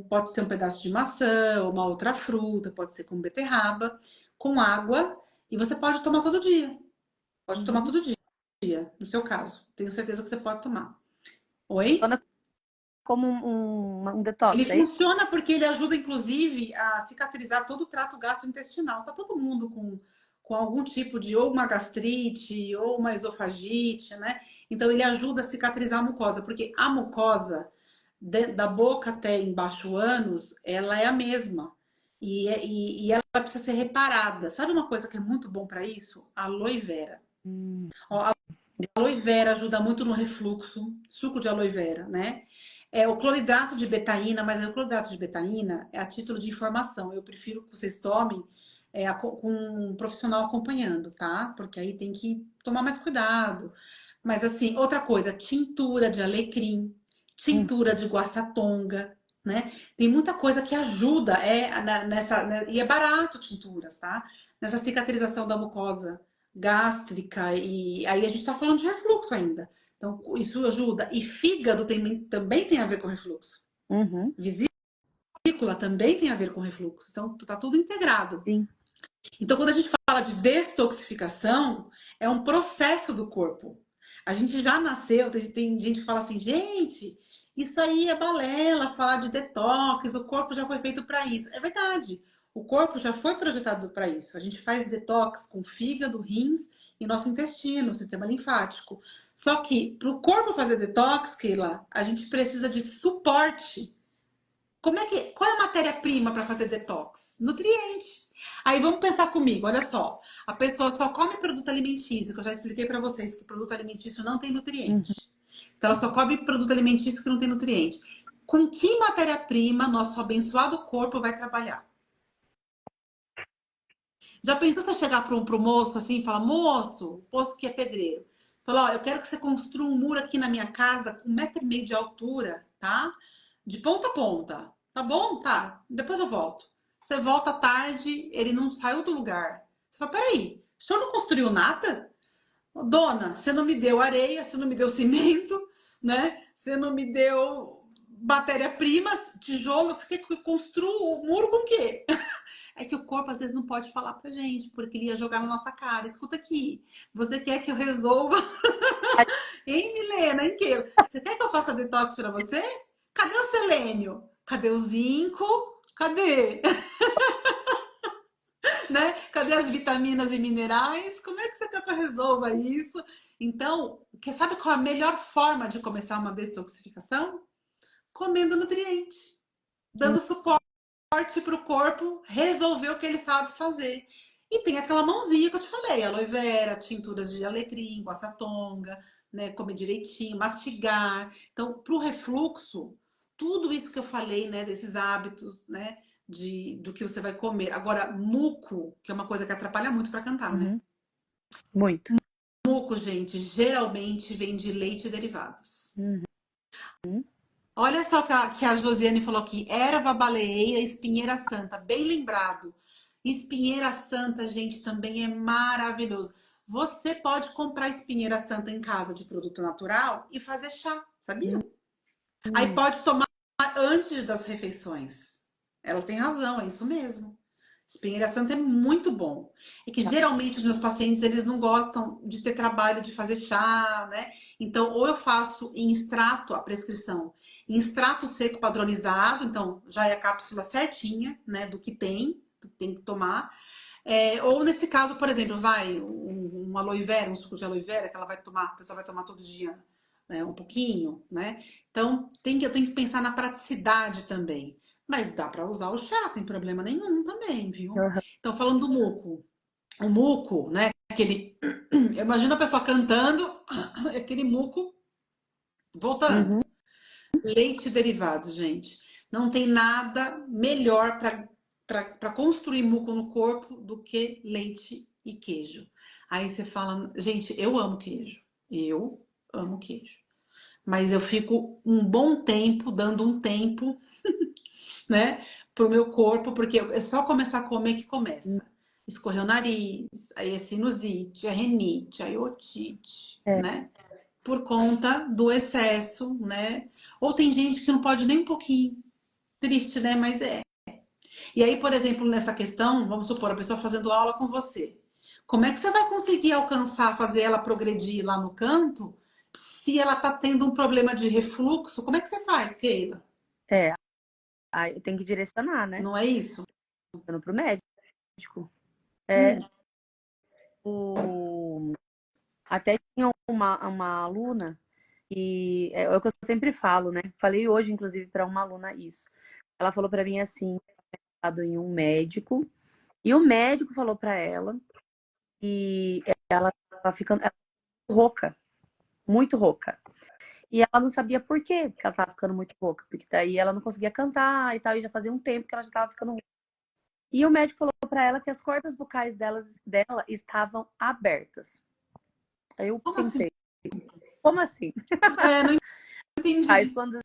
pode ser um pedaço de maçã, uma outra fruta, pode ser com beterraba, com água, e você pode tomar todo dia. Pode tomar todo dia, no seu caso. Tenho certeza que você pode tomar. Oi? Funciona como um Ele detox, é isso? funciona porque ele ajuda, inclusive, a cicatrizar todo o trato gastrointestinal. Tá todo mundo com algum tipo de ou uma gastrite ou uma esofagite, né? Então ele ajuda a cicatrizar a mucosa, porque a mucosa da boca até embaixo do ânus, ela é a mesma. E ela precisa ser reparada. Sabe uma coisa que é muito bom para isso? Aloe vera. Hum. Ó, a aloe vera ajuda muito no refluxo, suco de aloe vera, né? É o cloridrato de betaína, mas o cloridrato de betaína é a título de informação. Eu prefiro que vocês tomem com um profissional acompanhando, tá? Porque aí tem que tomar mais cuidado. Mas assim, outra coisa, tintura de alecrim, tintura de guaçatonga, né? Tem muita coisa que ajuda e é barato tinturas, tá? Nessa cicatrização da mucosa gástrica, e aí a gente tá falando de refluxo ainda. Então, isso ajuda. E fígado também tem a ver com refluxo. Uhum. Vesícula também tem a ver com refluxo. Então, tá tudo integrado. Sim. Então, quando a gente fala de detoxificação, é um processo do corpo. A gente já nasceu, tem gente que fala assim, gente, isso aí é balela, falar de detox, o corpo já foi feito para isso. É verdade, o corpo já foi projetado para isso. A gente faz detox com fígado, rins e nosso intestino, sistema linfático. Só que para o corpo fazer detox, Keila, a gente precisa de suporte. Qual é a matéria-prima para fazer detox? Nutriente. Aí vamos pensar comigo, olha só. A pessoa só come produto alimentício, que eu já expliquei para vocês que produto alimentício não tem nutriente. Então ela só come produto alimentício que não tem nutriente. Com que matéria-prima nosso abençoado corpo vai trabalhar? Já pensou você chegar pro moço assim e falar, moço que é pedreiro, falar, ó, eu quero que você construa um muro aqui na minha casa com 1,5 m de altura, tá? De ponta a ponta. Tá bom? Tá. Depois eu volto. Você volta à tarde, ele não saiu do lugar. Você fala, peraí, o senhor não construiu nada? Dona, você não me deu areia, você não me deu cimento, né? Você não me deu matéria-prima, tijolo, você quer que eu construa o muro com o quê? É que o corpo às vezes não pode falar pra gente, porque ele ia jogar na nossa cara. Escuta aqui, você quer que eu resolva? Hein, Milena, hein, Keila? Você quer que eu faça detox pra você? Cadê o selênio? Cadê o zinco? Cadê? Né? Cadê as vitaminas e minerais? Como é que você quer que eu resolva isso? Então, sabe qual a melhor forma de começar uma detoxificação? Comendo nutriente, dando suporte para o corpo resolver o que ele sabe fazer. E tem aquela mãozinha que eu te falei, aloe vera, tinturas de alecrim, guaçatonga, né, comer direitinho, mastigar. Então, para o refluxo, tudo isso que eu falei, né, desses hábitos, né, do que você vai comer. Agora, muco, que é uma coisa que atrapalha muito para cantar, né? Muito. Muco, gente, geralmente vem de leite e derivados. Olha só que a Josiane falou aqui, erva baleeira, espinheira santa, bem lembrado. Espinheira santa, gente, também é maravilhoso. Você pode comprar espinheira santa em casa de produto natural e fazer chá, sabia? Aí pode tomar antes das refeições. Ela tem razão, é isso mesmo. Espinheira santa é muito bom. É que geralmente os meus pacientes, eles não gostam de ter trabalho de fazer chá, né? Então, ou eu faço em extrato a prescrição, em extrato seco padronizado, então já é a cápsula certinha, né, do que tem que tomar. Ou nesse caso, por exemplo, um aloe vera, um suco de aloe vera que ela vai tomar, a pessoa vai tomar todo dia, né, um pouquinho, né? Então, eu tenho que pensar na praticidade também. Mas dá para usar o chá sem problema nenhum também, viu? Uhum. Então, falando do muco. O muco, né? Aquele. Imagina a pessoa cantando, aquele muco voltando. Leite e derivados, gente. Não tem nada melhor para construir muco no corpo do que leite e queijo. Aí você fala, gente, eu amo queijo. Eu amo queijo. Mas eu fico um bom tempo, dando um tempo, né, pro meu corpo, porque é só começar a comer que começa. Escorrer o nariz, aí é sinusite, é renite, aí otite, né? Por conta do excesso, né? Ou tem gente que não pode nem um pouquinho. Triste, né? Mas é. E aí, por exemplo, nessa questão, vamos supor, a pessoa fazendo aula com você. Como é que você vai conseguir alcançar, fazer ela progredir lá no canto, se ela tá tendo um problema de refluxo? Como é que você faz, Keila? É, aí tem que direcionar, né? Não é isso? Indo pro médico. Hum. O... Até tinha uma aluna, e é o que eu sempre falo, né? Falei hoje, inclusive, para uma aluna isso. Ela falou para mim assim, em um médico, e o médico falou para ela que ela estava ficando rouca, muito rouca. E ela não sabia por quê que ela estava ficando muito rouca, porque daí ela não conseguia cantar e tal, e já fazia um tempo que ela já estava ficando rouca. E o médico falou para ela que as cordas vocais dela estavam abertas. Aí eu Como assim? pensei, como assim? É, não Mas entendi. quando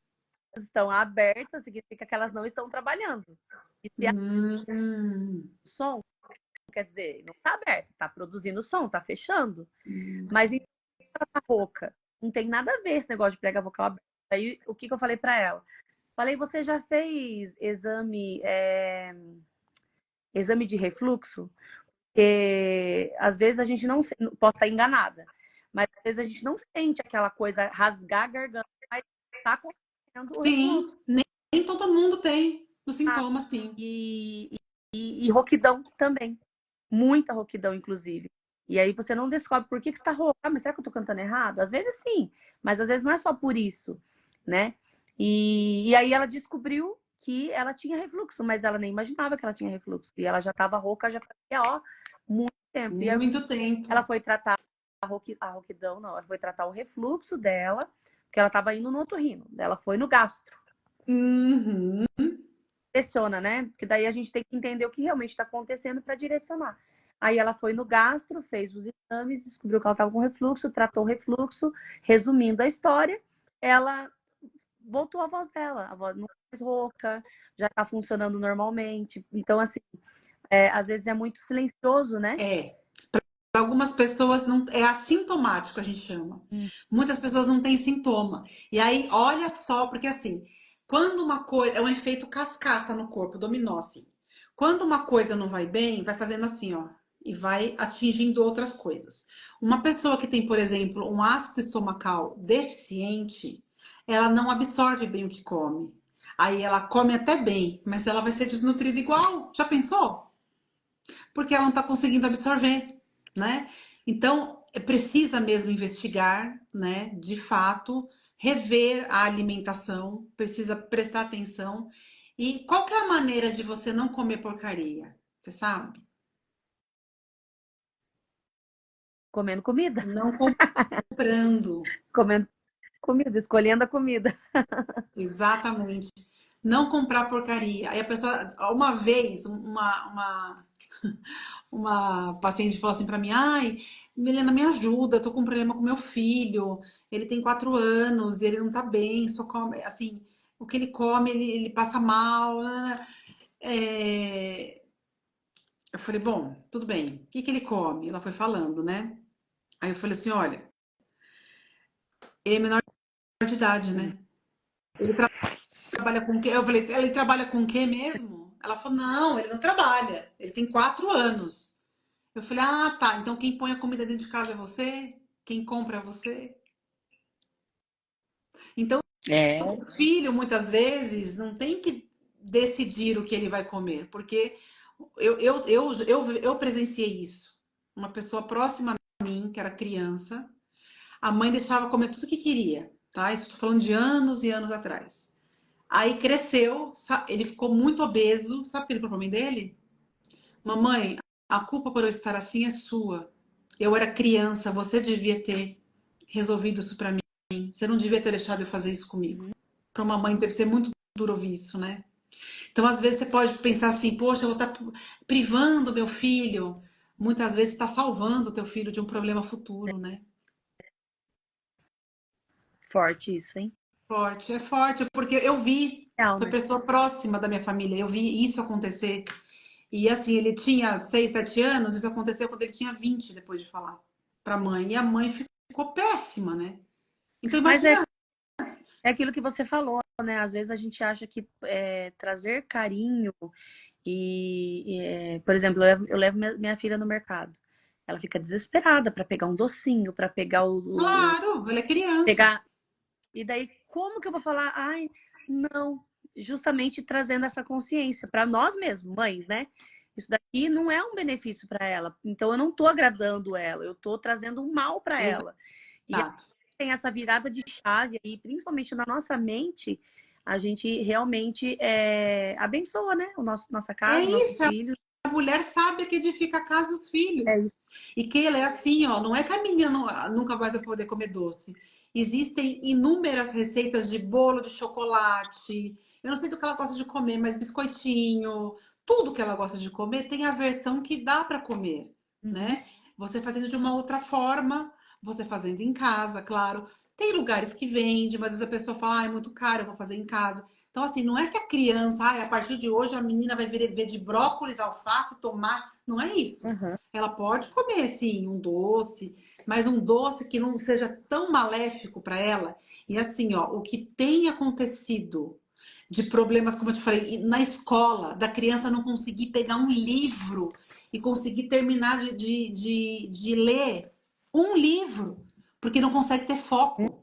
estão abertas, significa que elas não estão trabalhando. E se Hum. o som, quer dizer, não está aberto, está produzindo som, está fechando. Mas então ela tá rouca. Não tem nada a ver esse negócio de prega vocal aberta. Aí o que eu falei para ela? Falei, você já fez exame de refluxo? Porque às vezes a gente não posso estar enganada, mas às vezes a gente não sente aquela coisa rasgar a garganta, mas está acontecendo o Sim, refluxo. nem todo mundo tem o Ah, sintoma, sim. e rouquidão também. Muita rouquidão, inclusive. E aí você não descobre por que você está rouca. Ah, mas será que eu estou cantando errado? Às vezes sim, mas às vezes não é só por isso, né? E aí ela descobriu que ela tinha refluxo, mas ela nem imaginava que ela tinha refluxo. E ela já estava rouca, já fazia, ó, muito tempo. E aí Muito tempo. ela foi tratar a rouquidão, não, ela foi tratar o refluxo dela, porque ela estava indo no otorrino. Ela foi no gastro. Uhum. Direciona, né? Porque daí a gente tem que entender o que realmente está acontecendo para direcionar. Aí ela foi no gastro, fez os exames, descobriu que ela estava com refluxo, tratou o refluxo. Resumindo a história, ela voltou a voz dela, a voz não é mais rouca, já está funcionando normalmente. Então, assim, às vezes é muito silencioso, né? É. Para algumas pessoas não é assintomático, a gente chama. Muitas pessoas não têm sintoma. E aí, olha só, porque assim, quando uma coisa é um efeito cascata no corpo, dominó assim. Quando uma coisa não vai bem, vai fazendo assim, ó, e vai atingindo outras coisas. Uma pessoa que tem, por exemplo, um ácido estomacal deficiente, ela não absorve bem o que come. Aí ela come até bem, mas ela vai ser desnutrida igual. Já pensou? Porque ela não está conseguindo absorver, né? Então, precisa mesmo investigar, né? De fato, rever a alimentação, precisa prestar atenção. E qual que é a maneira de você não comer porcaria? Você sabe? Comendo comida. Não comprando. Comendo comida, escolhendo a comida. Exatamente. Não comprar porcaria. Aí a pessoa, uma vez, uma paciente falou assim para mim: ai, Milena, me ajuda, eu tô com um problema com meu filho, ele tem 4 anos, ele não tá bem, só come, assim, o que ele come, ele passa mal. Né? Eu falei: bom, tudo bem, o que que ele come? Ela foi falando, né? Aí eu falei assim: olha, ele é menor de idade, né? Ele trabalha com o quê? Eu falei: ele trabalha com o quê mesmo? Ela falou: não, ele não trabalha, ele tem 4 anos. Eu falei: ah, tá. Então quem põe a comida dentro de casa é você? Quem compra é você? Então, É. o filho, muitas vezes, não tem que decidir o que ele vai comer, porque eu presenciei isso. Uma pessoa próxima a mim, que era criança, a mãe deixava comer tudo que queria, tá? Isso estou falando de anos e anos atrás. Aí cresceu, ele ficou muito obeso. Sabe o que ele falou pra mãe dele? Mamãe, a culpa por eu estar assim é sua. Eu era criança, você devia ter resolvido isso pra mim. Você não devia ter deixado eu fazer isso comigo. Para uma mãe deve ser muito duro ouvir isso, né? Então, às vezes, você pode pensar assim: poxa, eu vou estar privando meu filho. Muitas vezes, está salvando o teu filho de um problema futuro, né? Forte isso, hein? Forte, é forte, porque eu vi, Real, foi né? pessoa próxima da minha família, eu vi isso acontecer. E assim, ele tinha 6, 7 anos, isso aconteceu quando ele tinha 20, depois de falar para a mãe. E a mãe ficou péssima, né? Então, Mas é, imagina. é aquilo que você falou, né? Às vezes a gente acha que trazer carinho por exemplo, eu levo minha filha no mercado. Ela fica desesperada para pegar um docinho, para pegar Claro, ela é criança. pegar. E daí, como que eu vou falar? Ai, não. Justamente trazendo essa consciência para nós mesmos, mães, né? Isso daqui não é um benefício para ela. Então, eu não estou agradando ela, eu estou trazendo um mal para ela. E Exato. tem essa virada de chave aí, principalmente na nossa mente, a gente realmente abençoa, né? Nossa É casa, nossos isso, filhos. a mulher sábia que edifica a casa e os É isso. filhos. E que ela é assim, ó, não é que a menina nunca mais vai poder comer doce. Existem inúmeras receitas de bolo de chocolate. Eu não sei do que ela gosta de comer, mas biscoitinho, tudo que ela gosta de comer tem a versão que dá para comer, Uhum. né? Você fazendo de uma outra forma, você fazendo em casa, claro. Tem lugares que vende, mas às vezes a pessoa fala, ah, é muito caro, eu vou fazer em casa. Então, assim, não é que a criança, a partir de hoje a menina vai ver de brócolis, alface, tomate. Não é isso. Uhum. Ela pode comer, sim, um doce, mas um doce que não seja tão maléfico para ela. E assim, ó, o que tem acontecido de problemas, como eu te falei, na escola, da criança não conseguir pegar um livro e conseguir terminar de ler um livro, porque não consegue ter foco.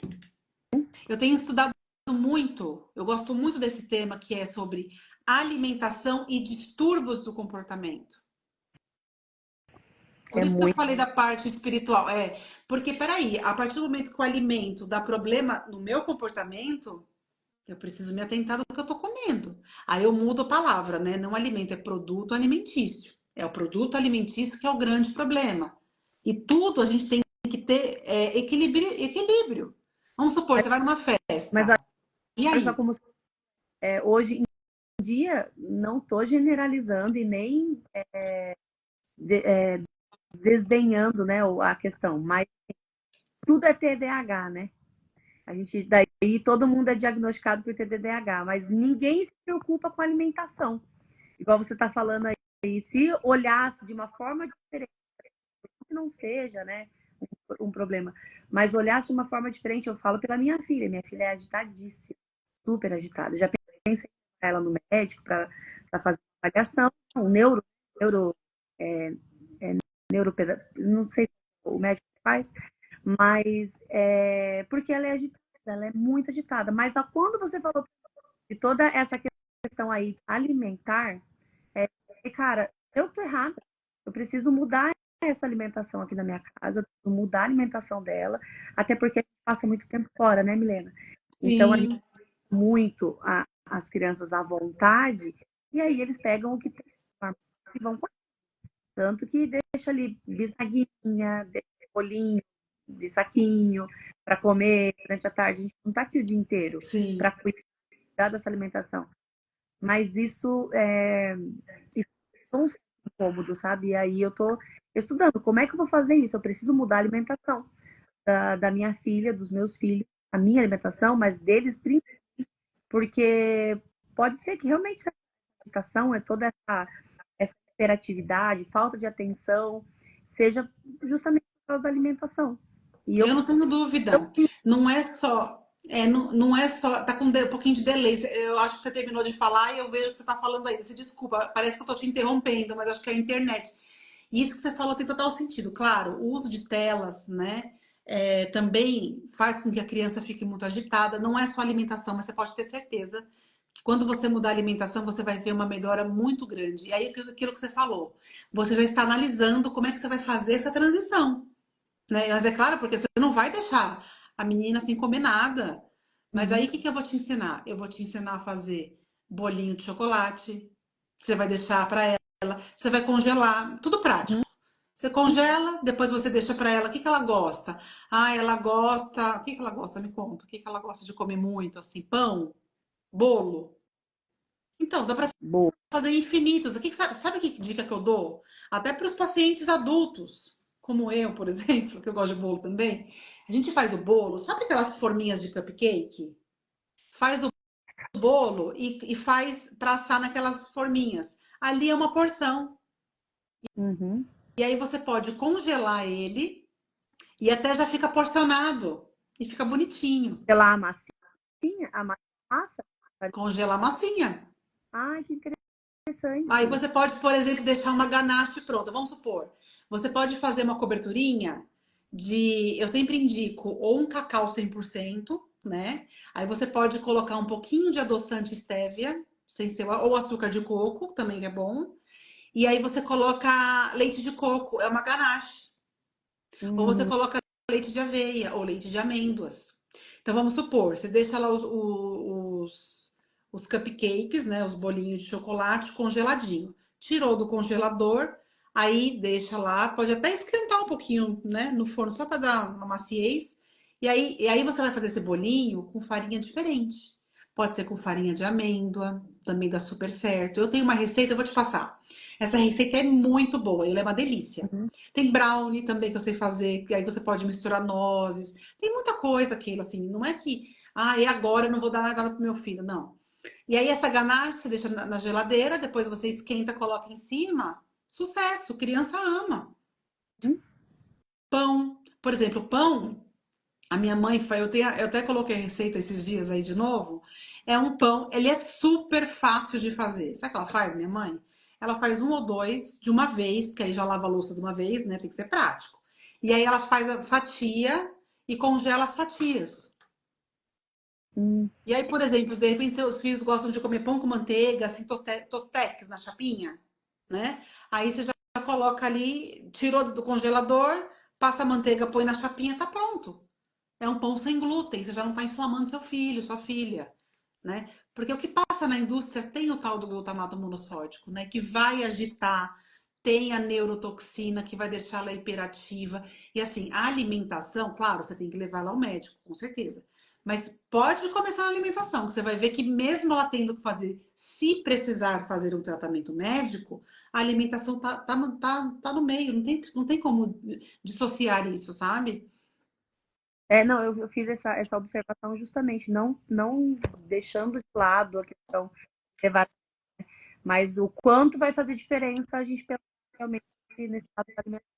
Eu tenho estudado muito, eu gosto muito desse tema que é sobre alimentação e distúrbios do comportamento. Por É isso que eu muito. falei da parte espiritual. Porque, peraí, a partir do momento que o alimento dá problema no meu comportamento, eu preciso me atentar do que eu tô comendo. Aí eu mudo a palavra, né? Não alimento, é produto alimentício. É o produto alimentício que é o grande problema. E tudo a gente tem que ter equilíbrio. Vamos supor, você vai numa Mas festa. E olha só aí? como hoje em dia, não estou generalizando e nem de- é, desdenhando, né, a questão, mas tudo é TDAH, né? A gente daí todo mundo é diagnosticado por ter TDAH, mas ninguém se preocupa com a alimentação. Igual você está falando aí, se olhasse de uma forma diferente, que não seja, né, um problema, mas olhasse de uma forma diferente, eu falo pela minha filha é agitadíssima, super agitada. Já pensei em levar ela no médico para fazer uma avaliação, um neuro é, é, não sei o médico que faz, mas porque ela é agitada, ela é muito agitada. Mas quando você falou de toda essa questão aí alimentar, cara, eu tô errada. Eu preciso mudar essa alimentação aqui na minha casa, eu preciso mudar a alimentação dela, até porque a gente passa muito tempo fora, né, Milena? Então a gente Sim, muito as crianças à vontade, e aí eles pegam o que tem e vão comer. Tanto que deixa ali bisnaguinha, deixa bolinho de saquinho para comer durante a tarde. A gente não está aqui o dia inteiro sim. para cuidar dessa alimentação. Mas isso é um incômodo, sabe? E aí eu tô estudando como é que eu vou fazer isso. Eu preciso mudar a alimentação da minha filha, dos meus filhos, a minha alimentação, mas deles principalmente, porque pode ser que realmente a alimentação é toda essa hiperatividade, falta de atenção, seja justamente por causa da alimentação. E Eu não tenho dúvida. Não é só. Não é só. Tá com um pouquinho de delay. Eu acho que você terminou de falar e eu vejo que você tá falando ainda. Se desculpa, parece que eu tô te interrompendo, mas acho que é a internet. E isso que você falou tem total sentido. Claro, o uso de telas, né? Também faz com que a criança fique muito agitada. Não é só alimentação, mas você pode ter certeza que quando você mudar a alimentação, você vai ver uma melhora muito grande. E aí, aquilo que você falou, você já está analisando como é que você vai fazer essa transição, né? Mas é claro, porque você não vai deixar a menina sem comer nada. Mas aí Uhum. o que que eu vou te ensinar? Eu vou te ensinar a fazer bolinho de chocolate. Você vai deixar para ela. Você vai congelar. Tudo prático. Você congela, depois você deixa para ela. O que que ela gosta? Ah, ela gosta. O que que ela gosta? Me conta. O que que ela gosta de comer muito? Assim, pão, bolo. Então, dá para Boa. fazer infinitos. Sabe que dica que eu dou? Até para os pacientes adultos, como eu, por exemplo, que eu gosto de bolo também. A gente faz o bolo, sabe aquelas forminhas de cupcake? Faz o bolo e faz para assar naquelas forminhas. Ali é uma porção. Uhum. E aí você pode congelar ele e até já fica porcionado. E fica bonitinho. Sei lá, a massinha massa? Congela a massinha. Ai, que Aí interessante. você pode, por exemplo, deixar uma ganache pronta. Vamos supor, você pode fazer uma coberturinha de, eu sempre indico, ou um cacau 100%, né? Aí você pode colocar um pouquinho de adoçante stevia, sem ser, ou açúcar de coco, também é bom. E aí você coloca leite de coco, é uma ganache. Ou você Uhum. coloca leite de aveia ou leite de amêndoas. Então vamos supor, você deixa lá os cupcakes, né? Os bolinhos de chocolate congeladinho. Tirou do congelador, aí deixa lá, pode até esquentar um pouquinho, né? No forno, só para dar uma maciez. E aí você vai fazer esse bolinho com farinha diferente. Pode ser com farinha de amêndoa, também dá super certo. Eu tenho uma receita, eu vou te passar. Essa receita é muito boa, ela é uma delícia. Uhum. Tem brownie também que eu sei fazer, que aí você pode misturar nozes. Tem muita coisa aquilo, assim. Não é que, e agora eu não vou dar nada pro meu filho, não. E aí essa ganache você deixa na geladeira, depois você esquenta, coloca em cima. Sucesso, criança ama. Pão, por exemplo, pão, a minha mãe faz, eu até coloquei a receita esses dias aí de novo. É um pão, ele é super fácil de fazer. Sabe o que ela faz, minha mãe? Ela faz um ou dois de uma vez, porque aí já lava a louça de uma vez, né? Tem que ser prático. E aí ela faz a fatia e congela as fatias. Hum. E aí, por exemplo, de repente seus filhos gostam de comer pão com manteiga, assim, tostex na chapinha, né? Aí você já coloca ali, tirou do congelador, passa a manteiga, põe na chapinha, tá pronto. É um pão sem glúten, você já não está inflamando seu filho, sua filha, né? Porque o que passa na indústria tem o tal do glutamato monossódico, né? Que vai agitar, tem a neurotoxina que vai deixar ela hiperativa. E assim, a alimentação, claro, você tem que levar ela ao médico, com certeza. Mas pode começar na alimentação, que você vai ver que mesmo ela tendo que fazer, se precisar fazer um tratamento médico, a alimentação tá no meio, não tem como dissociar isso, sabe? Não, eu fiz essa observação justamente, não deixando de lado a questão de levar, mas o quanto vai fazer diferença a gente pensar realmente nesse lado da alimentação.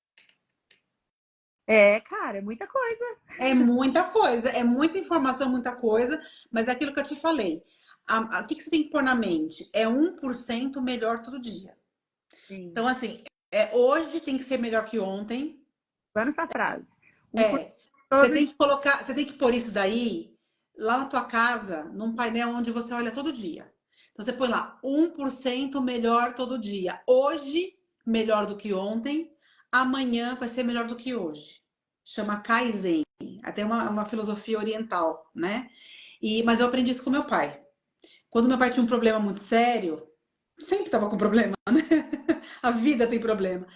Cara, é muita coisa. É muita coisa, é muita informação, muita coisa, mas é aquilo que eu te falei. O que você tem que pôr na mente? É 1% melhor todo dia. Sim. Então, assim, hoje tem que ser melhor que ontem. Usando essa frase. Por É, você todo tem dia. que colocar, você tem que pôr isso daí lá na tua casa, num painel onde você olha todo dia. Então, você põe lá 1% melhor todo dia. Hoje, melhor do que ontem. Amanhã vai ser melhor do que hoje. Chama Kaizen. Até uma filosofia oriental, né? Mas eu aprendi isso com meu pai. Quando meu pai tinha um problema muito sério, sempre estava com problema, né? A vida tem problema.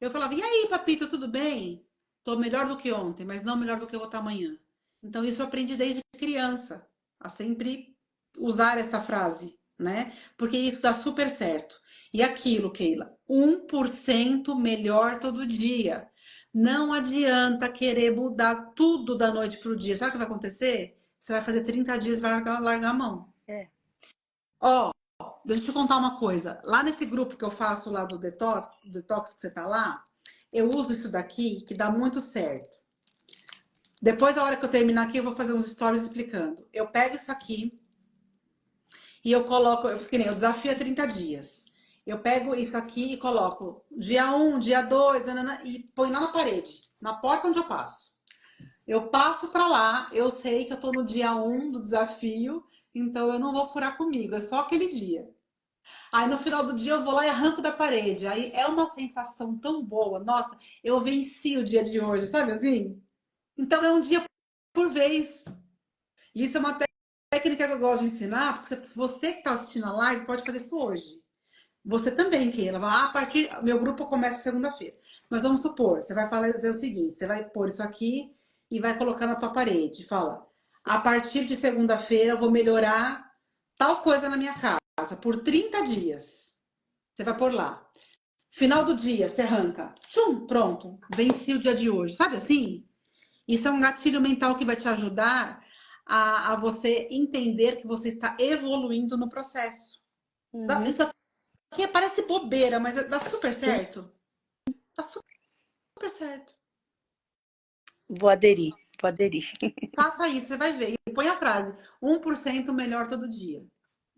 Eu falava, e aí, papito, tudo bem? Tô melhor do que ontem, mas não melhor do que eu vou estar amanhã. Então, isso eu aprendi desde criança, a sempre usar essa frase, né? Porque isso dá super certo. E aquilo, Keila, 1% melhor todo dia. Não adianta querer mudar tudo da noite para o dia. Sabe o que vai acontecer? Você vai fazer 30 dias e vai largar a mão. É. Ó, deixa eu te contar uma coisa. Lá nesse grupo que eu faço lá do detox que você tá lá, eu uso isso daqui que dá muito certo. Depois, a hora que eu terminar aqui, eu vou fazer uns stories explicando. Eu pego isso aqui e eu coloco, que nem o desafio é 30 dias. Eu pego isso aqui e coloco dia 1, dia 2, nanana, e põe lá na parede, na porta onde eu passo. Eu passo para lá, eu sei que eu tô no dia 1 do desafio, então eu não vou furar comigo, é só aquele dia. Aí no final do dia eu vou lá e arranco da parede. Aí é uma sensação tão boa. Nossa, eu venci o dia de hoje, sabe assim? Então é um dia por vez. E isso é uma técnica que eu gosto de ensinar, porque você que está assistindo a live pode fazer isso hoje. Você também, Keila. A partir. Meu grupo começa segunda-feira. Mas vamos supor, você vai fazer o seguinte: você vai pôr isso aqui e vai colocar na tua parede. Fala, a partir de segunda-feira eu vou melhorar tal coisa na minha casa por 30 dias. Você vai pôr lá. Final do dia, você arranca. Tchum, pronto. Venci o dia de hoje. Sabe assim? Isso é um gatilho mental que vai te ajudar a você entender que você está evoluindo no processo. Uhum. Isso aqui parece bobeira, mas dá super Sim. certo. Dá super certo. Vou aderir, vou aderir. Faça isso, você vai ver. põe a frase 1% melhor todo dia.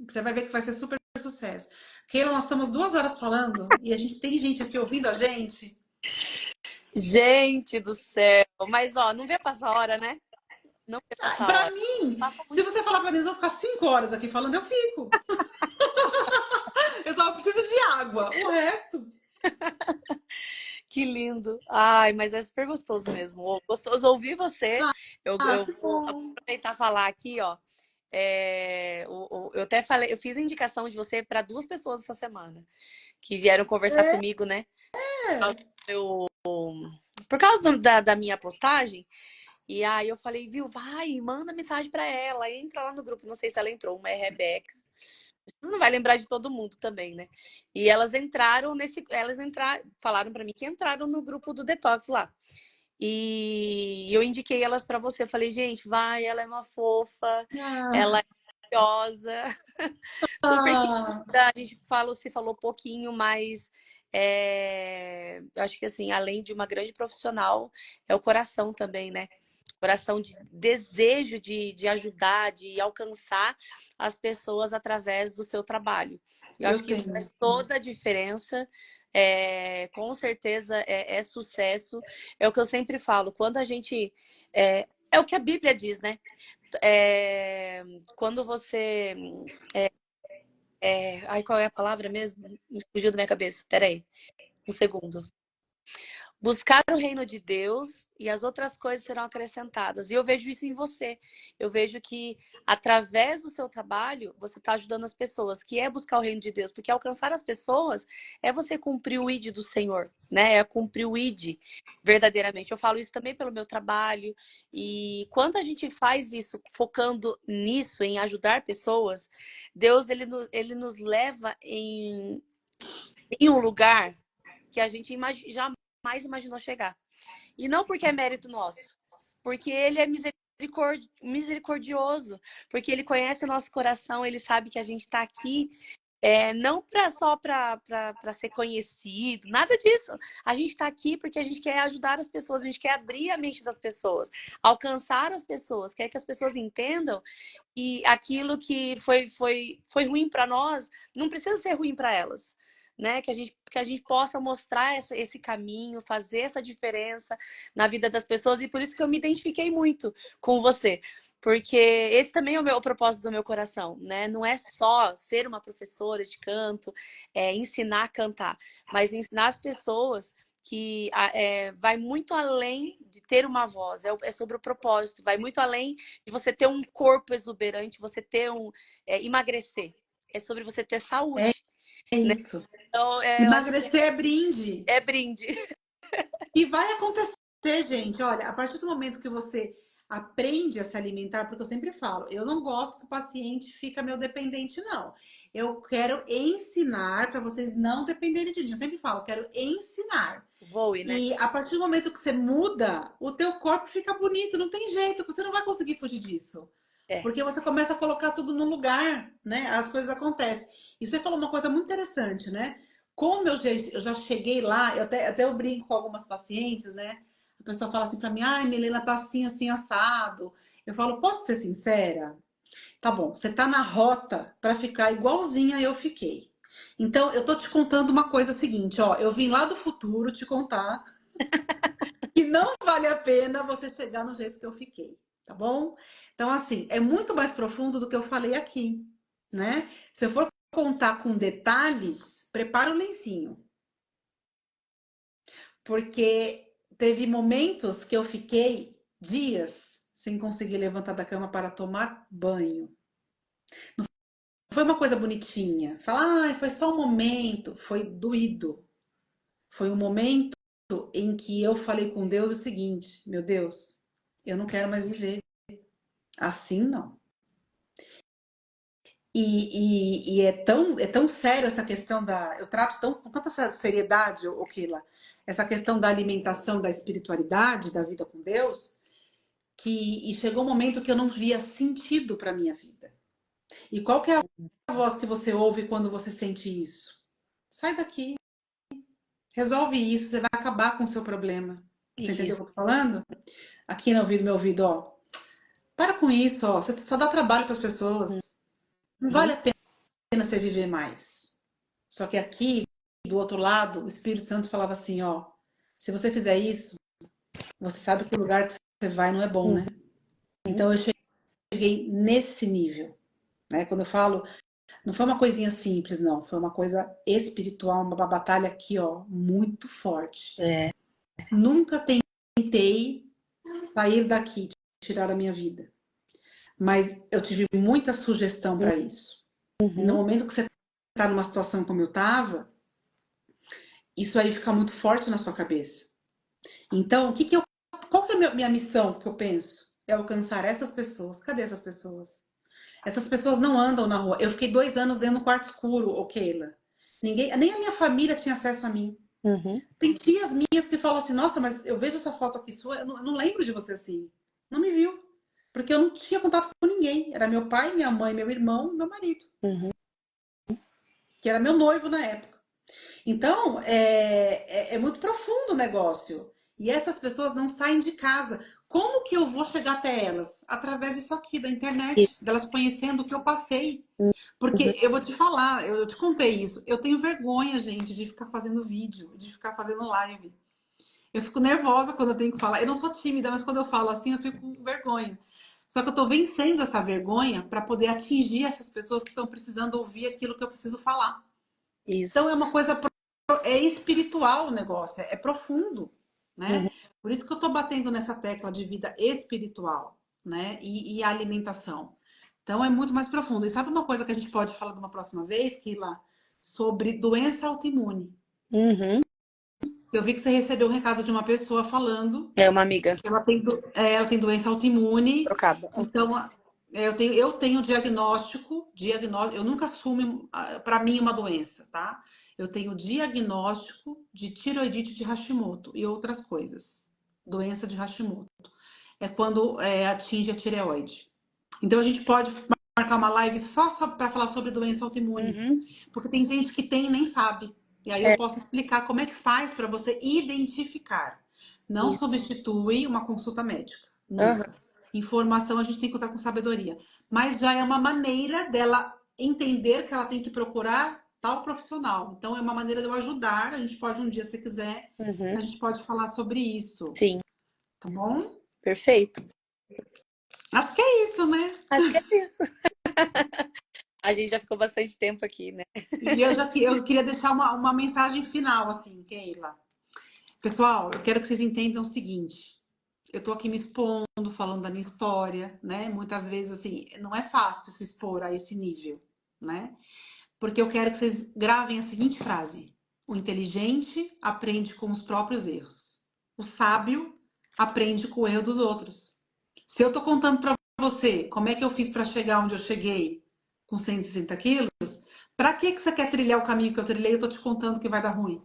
Você vai ver que vai ser super sucesso. Keila, nós estamos 2 horas falando e a gente tem gente aqui ouvindo a gente. Gente do céu. Mas, ó, não vê passar a hora, né? Não vê passar a Pra hora. mim, Passa se muito. você falar pra mim, eu vou ficar 5 horas aqui falando, eu fico. Eu só preciso de água. O resto. Que lindo. Ai, mas é super gostoso mesmo. Gostoso ouvir você. Eu Que vou bom. aproveitar e falar aqui, ó. Eu até falei, eu fiz a indicação de você para 2 pessoas essa semana que vieram conversar comigo, né? Eu, por causa da minha postagem. E aí eu falei, viu, vai, manda mensagem para ela, entra lá no grupo. Não sei se ela entrou, uma é Rebeca. Você não vai lembrar de todo mundo também, né? E elas entraram falaram para mim que entraram no grupo do Detox lá. E eu indiquei elas para você. Eu falei, gente, vai, ela é uma fofa, ela Ah, é maravilhosa, super ah, querida. A gente se falou pouquinho, mas eu acho que assim, além de uma grande profissional, é o coração também, né? Coração de desejo de ajudar, de alcançar as pessoas através do seu trabalho. Eu eu acho que isso tenho. faz toda a diferença. Com certeza é sucesso. É o que eu sempre falo. Quando a gente. É o que a Bíblia diz, né? Quando você. Ai, qual é a palavra mesmo? Me fugiu da minha cabeça. Peraí, um segundo. Buscar o reino de Deus e as outras coisas serão acrescentadas. E eu vejo isso em você. Eu vejo que através do seu trabalho, você está ajudando as pessoas, que é buscar o reino de Deus, porque alcançar as pessoas é você cumprir o ID do Senhor, né? É cumprir o ID verdadeiramente. Eu falo isso também pelo meu trabalho. E quando a gente faz isso, focando nisso, em ajudar pessoas, Deus ele nos leva em um lugar que a gente jamais imaginou chegar. E não porque é mérito nosso, porque ele é misericordioso, porque ele conhece o nosso coração, ele sabe que a gente está aqui não só para ser conhecido, nada disso. A gente está aqui porque a gente quer ajudar as pessoas, a gente quer abrir a mente das pessoas, alcançar as pessoas, quer que as pessoas entendam e aquilo que foi ruim para nós não precisa ser ruim para elas. Né? Que a gente possa mostrar esse caminho, fazer essa diferença na vida das pessoas, e por isso que eu me identifiquei muito com você. Porque esse também é o propósito do meu coração, né? Não é só ser uma professora de canto, ensinar a cantar, mas ensinar as pessoas que vai muito além de ter uma voz, é sobre o propósito, vai muito além de você ter um corpo exuberante, você ter emagrecer. É sobre você ter É saúde, né? isso. Então, eu acho que Emagrecer é brinde. é brinde. E vai acontecer, gente. Olha, a partir do momento que você aprende a se alimentar, porque eu sempre falo, eu não gosto que o paciente fica meu dependente, não. Eu quero ensinar para vocês não dependerem de mim. Eu sempre falo, eu quero ensinar. Voe, né? E a partir do momento que você muda, o teu corpo fica bonito, não tem jeito, você não vai conseguir fugir disso. É. Porque você começa a colocar tudo no lugar, né? As coisas acontecem. E você falou uma coisa muito interessante, né? Como eu já cheguei lá, até eu brinco com algumas pacientes, né? A pessoa fala assim pra mim, ai, Milena, tá assim, assim, assado. Eu falo, posso ser sincera? Tá bom, você tá na rota para ficar igualzinha eu fiquei. Então, eu tô te contando uma coisa seguinte, ó, eu vim lá do futuro te contar que não vale a pena você chegar no jeito que eu fiquei, tá bom? Então, assim, é muito mais profundo do que eu falei aqui, né? Se eu for contar com detalhes, prepara o lencinho. Porque teve momentos que eu fiquei dias sem conseguir levantar da cama para tomar banho. Foi uma coisa bonitinha. Falar, ah, foi só um momento. Foi doído. Foi um momento em que eu falei com Deus o seguinte: meu Deus, eu não quero mais viver. Assim não. E é tão sério essa questão da. Eu trato com tanta seriedade, Okila, essa questão da alimentação, da espiritualidade, da vida com Deus, e chegou um momento que eu não via sentido para minha vida. E qual que é a voz que você ouve quando você sente isso? Sai daqui, resolve isso, você vai acabar com o seu problema. Você entendeu o Isso. que eu tô falando? Aqui no ouvido, meu ouvido, ó. Para com isso, ó. Você só dá trabalho para as pessoas. Não vale Uhum. a pena você viver mais. Só que aqui, do outro lado, o Espírito Santo falava assim, ó. Se você fizer isso, você sabe que o lugar que você vai não é bom, né? Uhum. Então eu cheguei nesse nível, né? Quando eu falo, não foi uma coisinha simples, não. Foi uma coisa espiritual, uma batalha aqui, ó, muito forte. É. Nunca tentei sair daqui, tirar a minha vida. Mas eu tive muita sugestão para isso. E no Uhum. momento que você está numa situação como eu estava, isso aí fica muito forte na sua cabeça. Então, qual que é a minha missão que eu penso? É alcançar essas pessoas. Cadê essas pessoas? Essas pessoas não andam na rua. Eu fiquei 2 anos dentro do quarto escuro, ô Keila. Ninguém, nem a minha família tinha acesso a mim. Uhum. Tem tias minhas que falam assim, nossa, mas eu vejo essa foto aqui sua, eu não lembro de você assim. Não me viu. Porque eu não tinha contato com ninguém. Era meu pai, minha mãe, meu irmão, meu marido. Uhum. Que era meu noivo na época. Então, é muito profundo o negócio. E essas pessoas não saem de casa. Como que eu vou chegar até elas? Através disso aqui, da internet, delas conhecendo o que eu passei. Uhum. Porque eu vou te falar, eu te contei isso. Eu tenho vergonha, gente, de ficar fazendo vídeo, de ficar fazendo live. Eu fico nervosa quando eu tenho que falar. Eu não sou tímida, mas quando eu falo assim, eu fico com vergonha. Só que eu tô vencendo essa vergonha para poder atingir essas pessoas que estão precisando ouvir aquilo que eu preciso falar. Então é uma Isso. coisa espiritual o negócio, é profundo, Uhum. né? Por isso que eu tô batendo nessa tecla de vida espiritual, né? E a alimentação. Então é muito mais profundo. E sabe uma coisa que a gente pode falar de uma próxima vez, Kila? Sobre doença autoimune. Uhum. Eu vi que você recebeu um recado de uma pessoa falando É uma amiga que ela tem doença autoimune. trocada. Então, eu tenho diagnóstico, eu nunca assumo para mim uma doença, tá? Eu tenho diagnóstico de tiroidite de Hashimoto e outras coisas. Doença de Hashimoto. É quando atinge a tireoide. Então a gente pode marcar uma live só para falar sobre doença autoimune. Uhum. Porque tem gente que tem e nem sabe. E aí eu É posso explicar como é que faz para você identificar. Não isso. substitui uma consulta médica. Uhum. Nunca. Informação a gente tem que usar com sabedoria. Mas já é uma maneira dela entender que ela tem que procurar tal profissional. Então é uma maneira de eu ajudar. A gente pode um dia, se quiser, Uhum. a gente pode falar sobre isso. Sim, Tá bom? perfeito. Acho que é isso, né? Acho que é isso. A gente já ficou bastante tempo aqui, né? E eu queria deixar uma mensagem final, assim, Keila. Pessoal, eu quero que vocês entendam o seguinte. Eu tô aqui me expondo, falando da minha história, né? Muitas vezes, assim, não é fácil se expor a esse nível, né? Porque eu quero que vocês gravem a seguinte frase: o inteligente aprende com os próprios erros. O sábio aprende com o erro dos outros. Se eu tô contando para você como é que eu fiz para chegar onde eu cheguei com 160 quilos, para que você quer trilhar o caminho que eu trilhei? Eu tô te contando que vai dar ruim.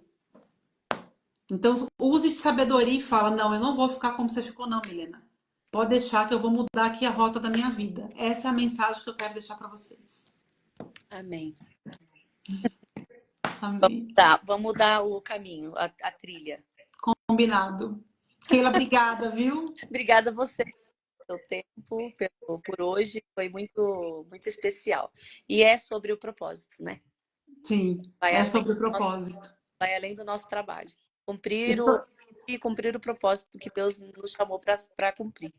Então, use de sabedoria e fala: não, eu não vou ficar como você ficou, não, Milena. Pode deixar que eu vou mudar aqui a rota da minha vida. Essa é a mensagem que eu quero deixar para vocês. Amém. Amém. Tá, vamos mudar o caminho, a trilha. Combinado. Keila, obrigada, viu? Obrigada a você pelo seu tempo, por hoje. Foi muito, muito especial. E é sobre o propósito, né? Sim, Vai é além, sobre o propósito. vai além do nosso trabalho. E, Cumprir o propósito que Deus nos chamou para cumprir.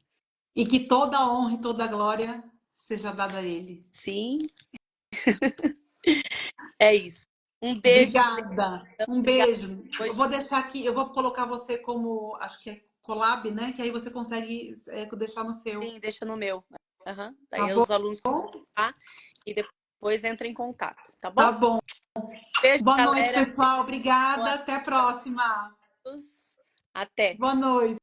e que toda a honra e toda a glória seja dada a Ele. Sim, é isso. Um beijo, Obrigada. Um obrigada beijo. Eu hoje. vou deixar aqui, eu vou colocar você como, acho que é collab, né? Que aí você consegue deixar no seu. Sim, deixa no meu. Uhum. Tá Daí bom? os alunos tá? E depois entra em contato, tá Tá bom? bom. Beijo, Boa noite, galera. pessoal. Obrigada. Boa Até a próxima. noite. Até. Boa noite.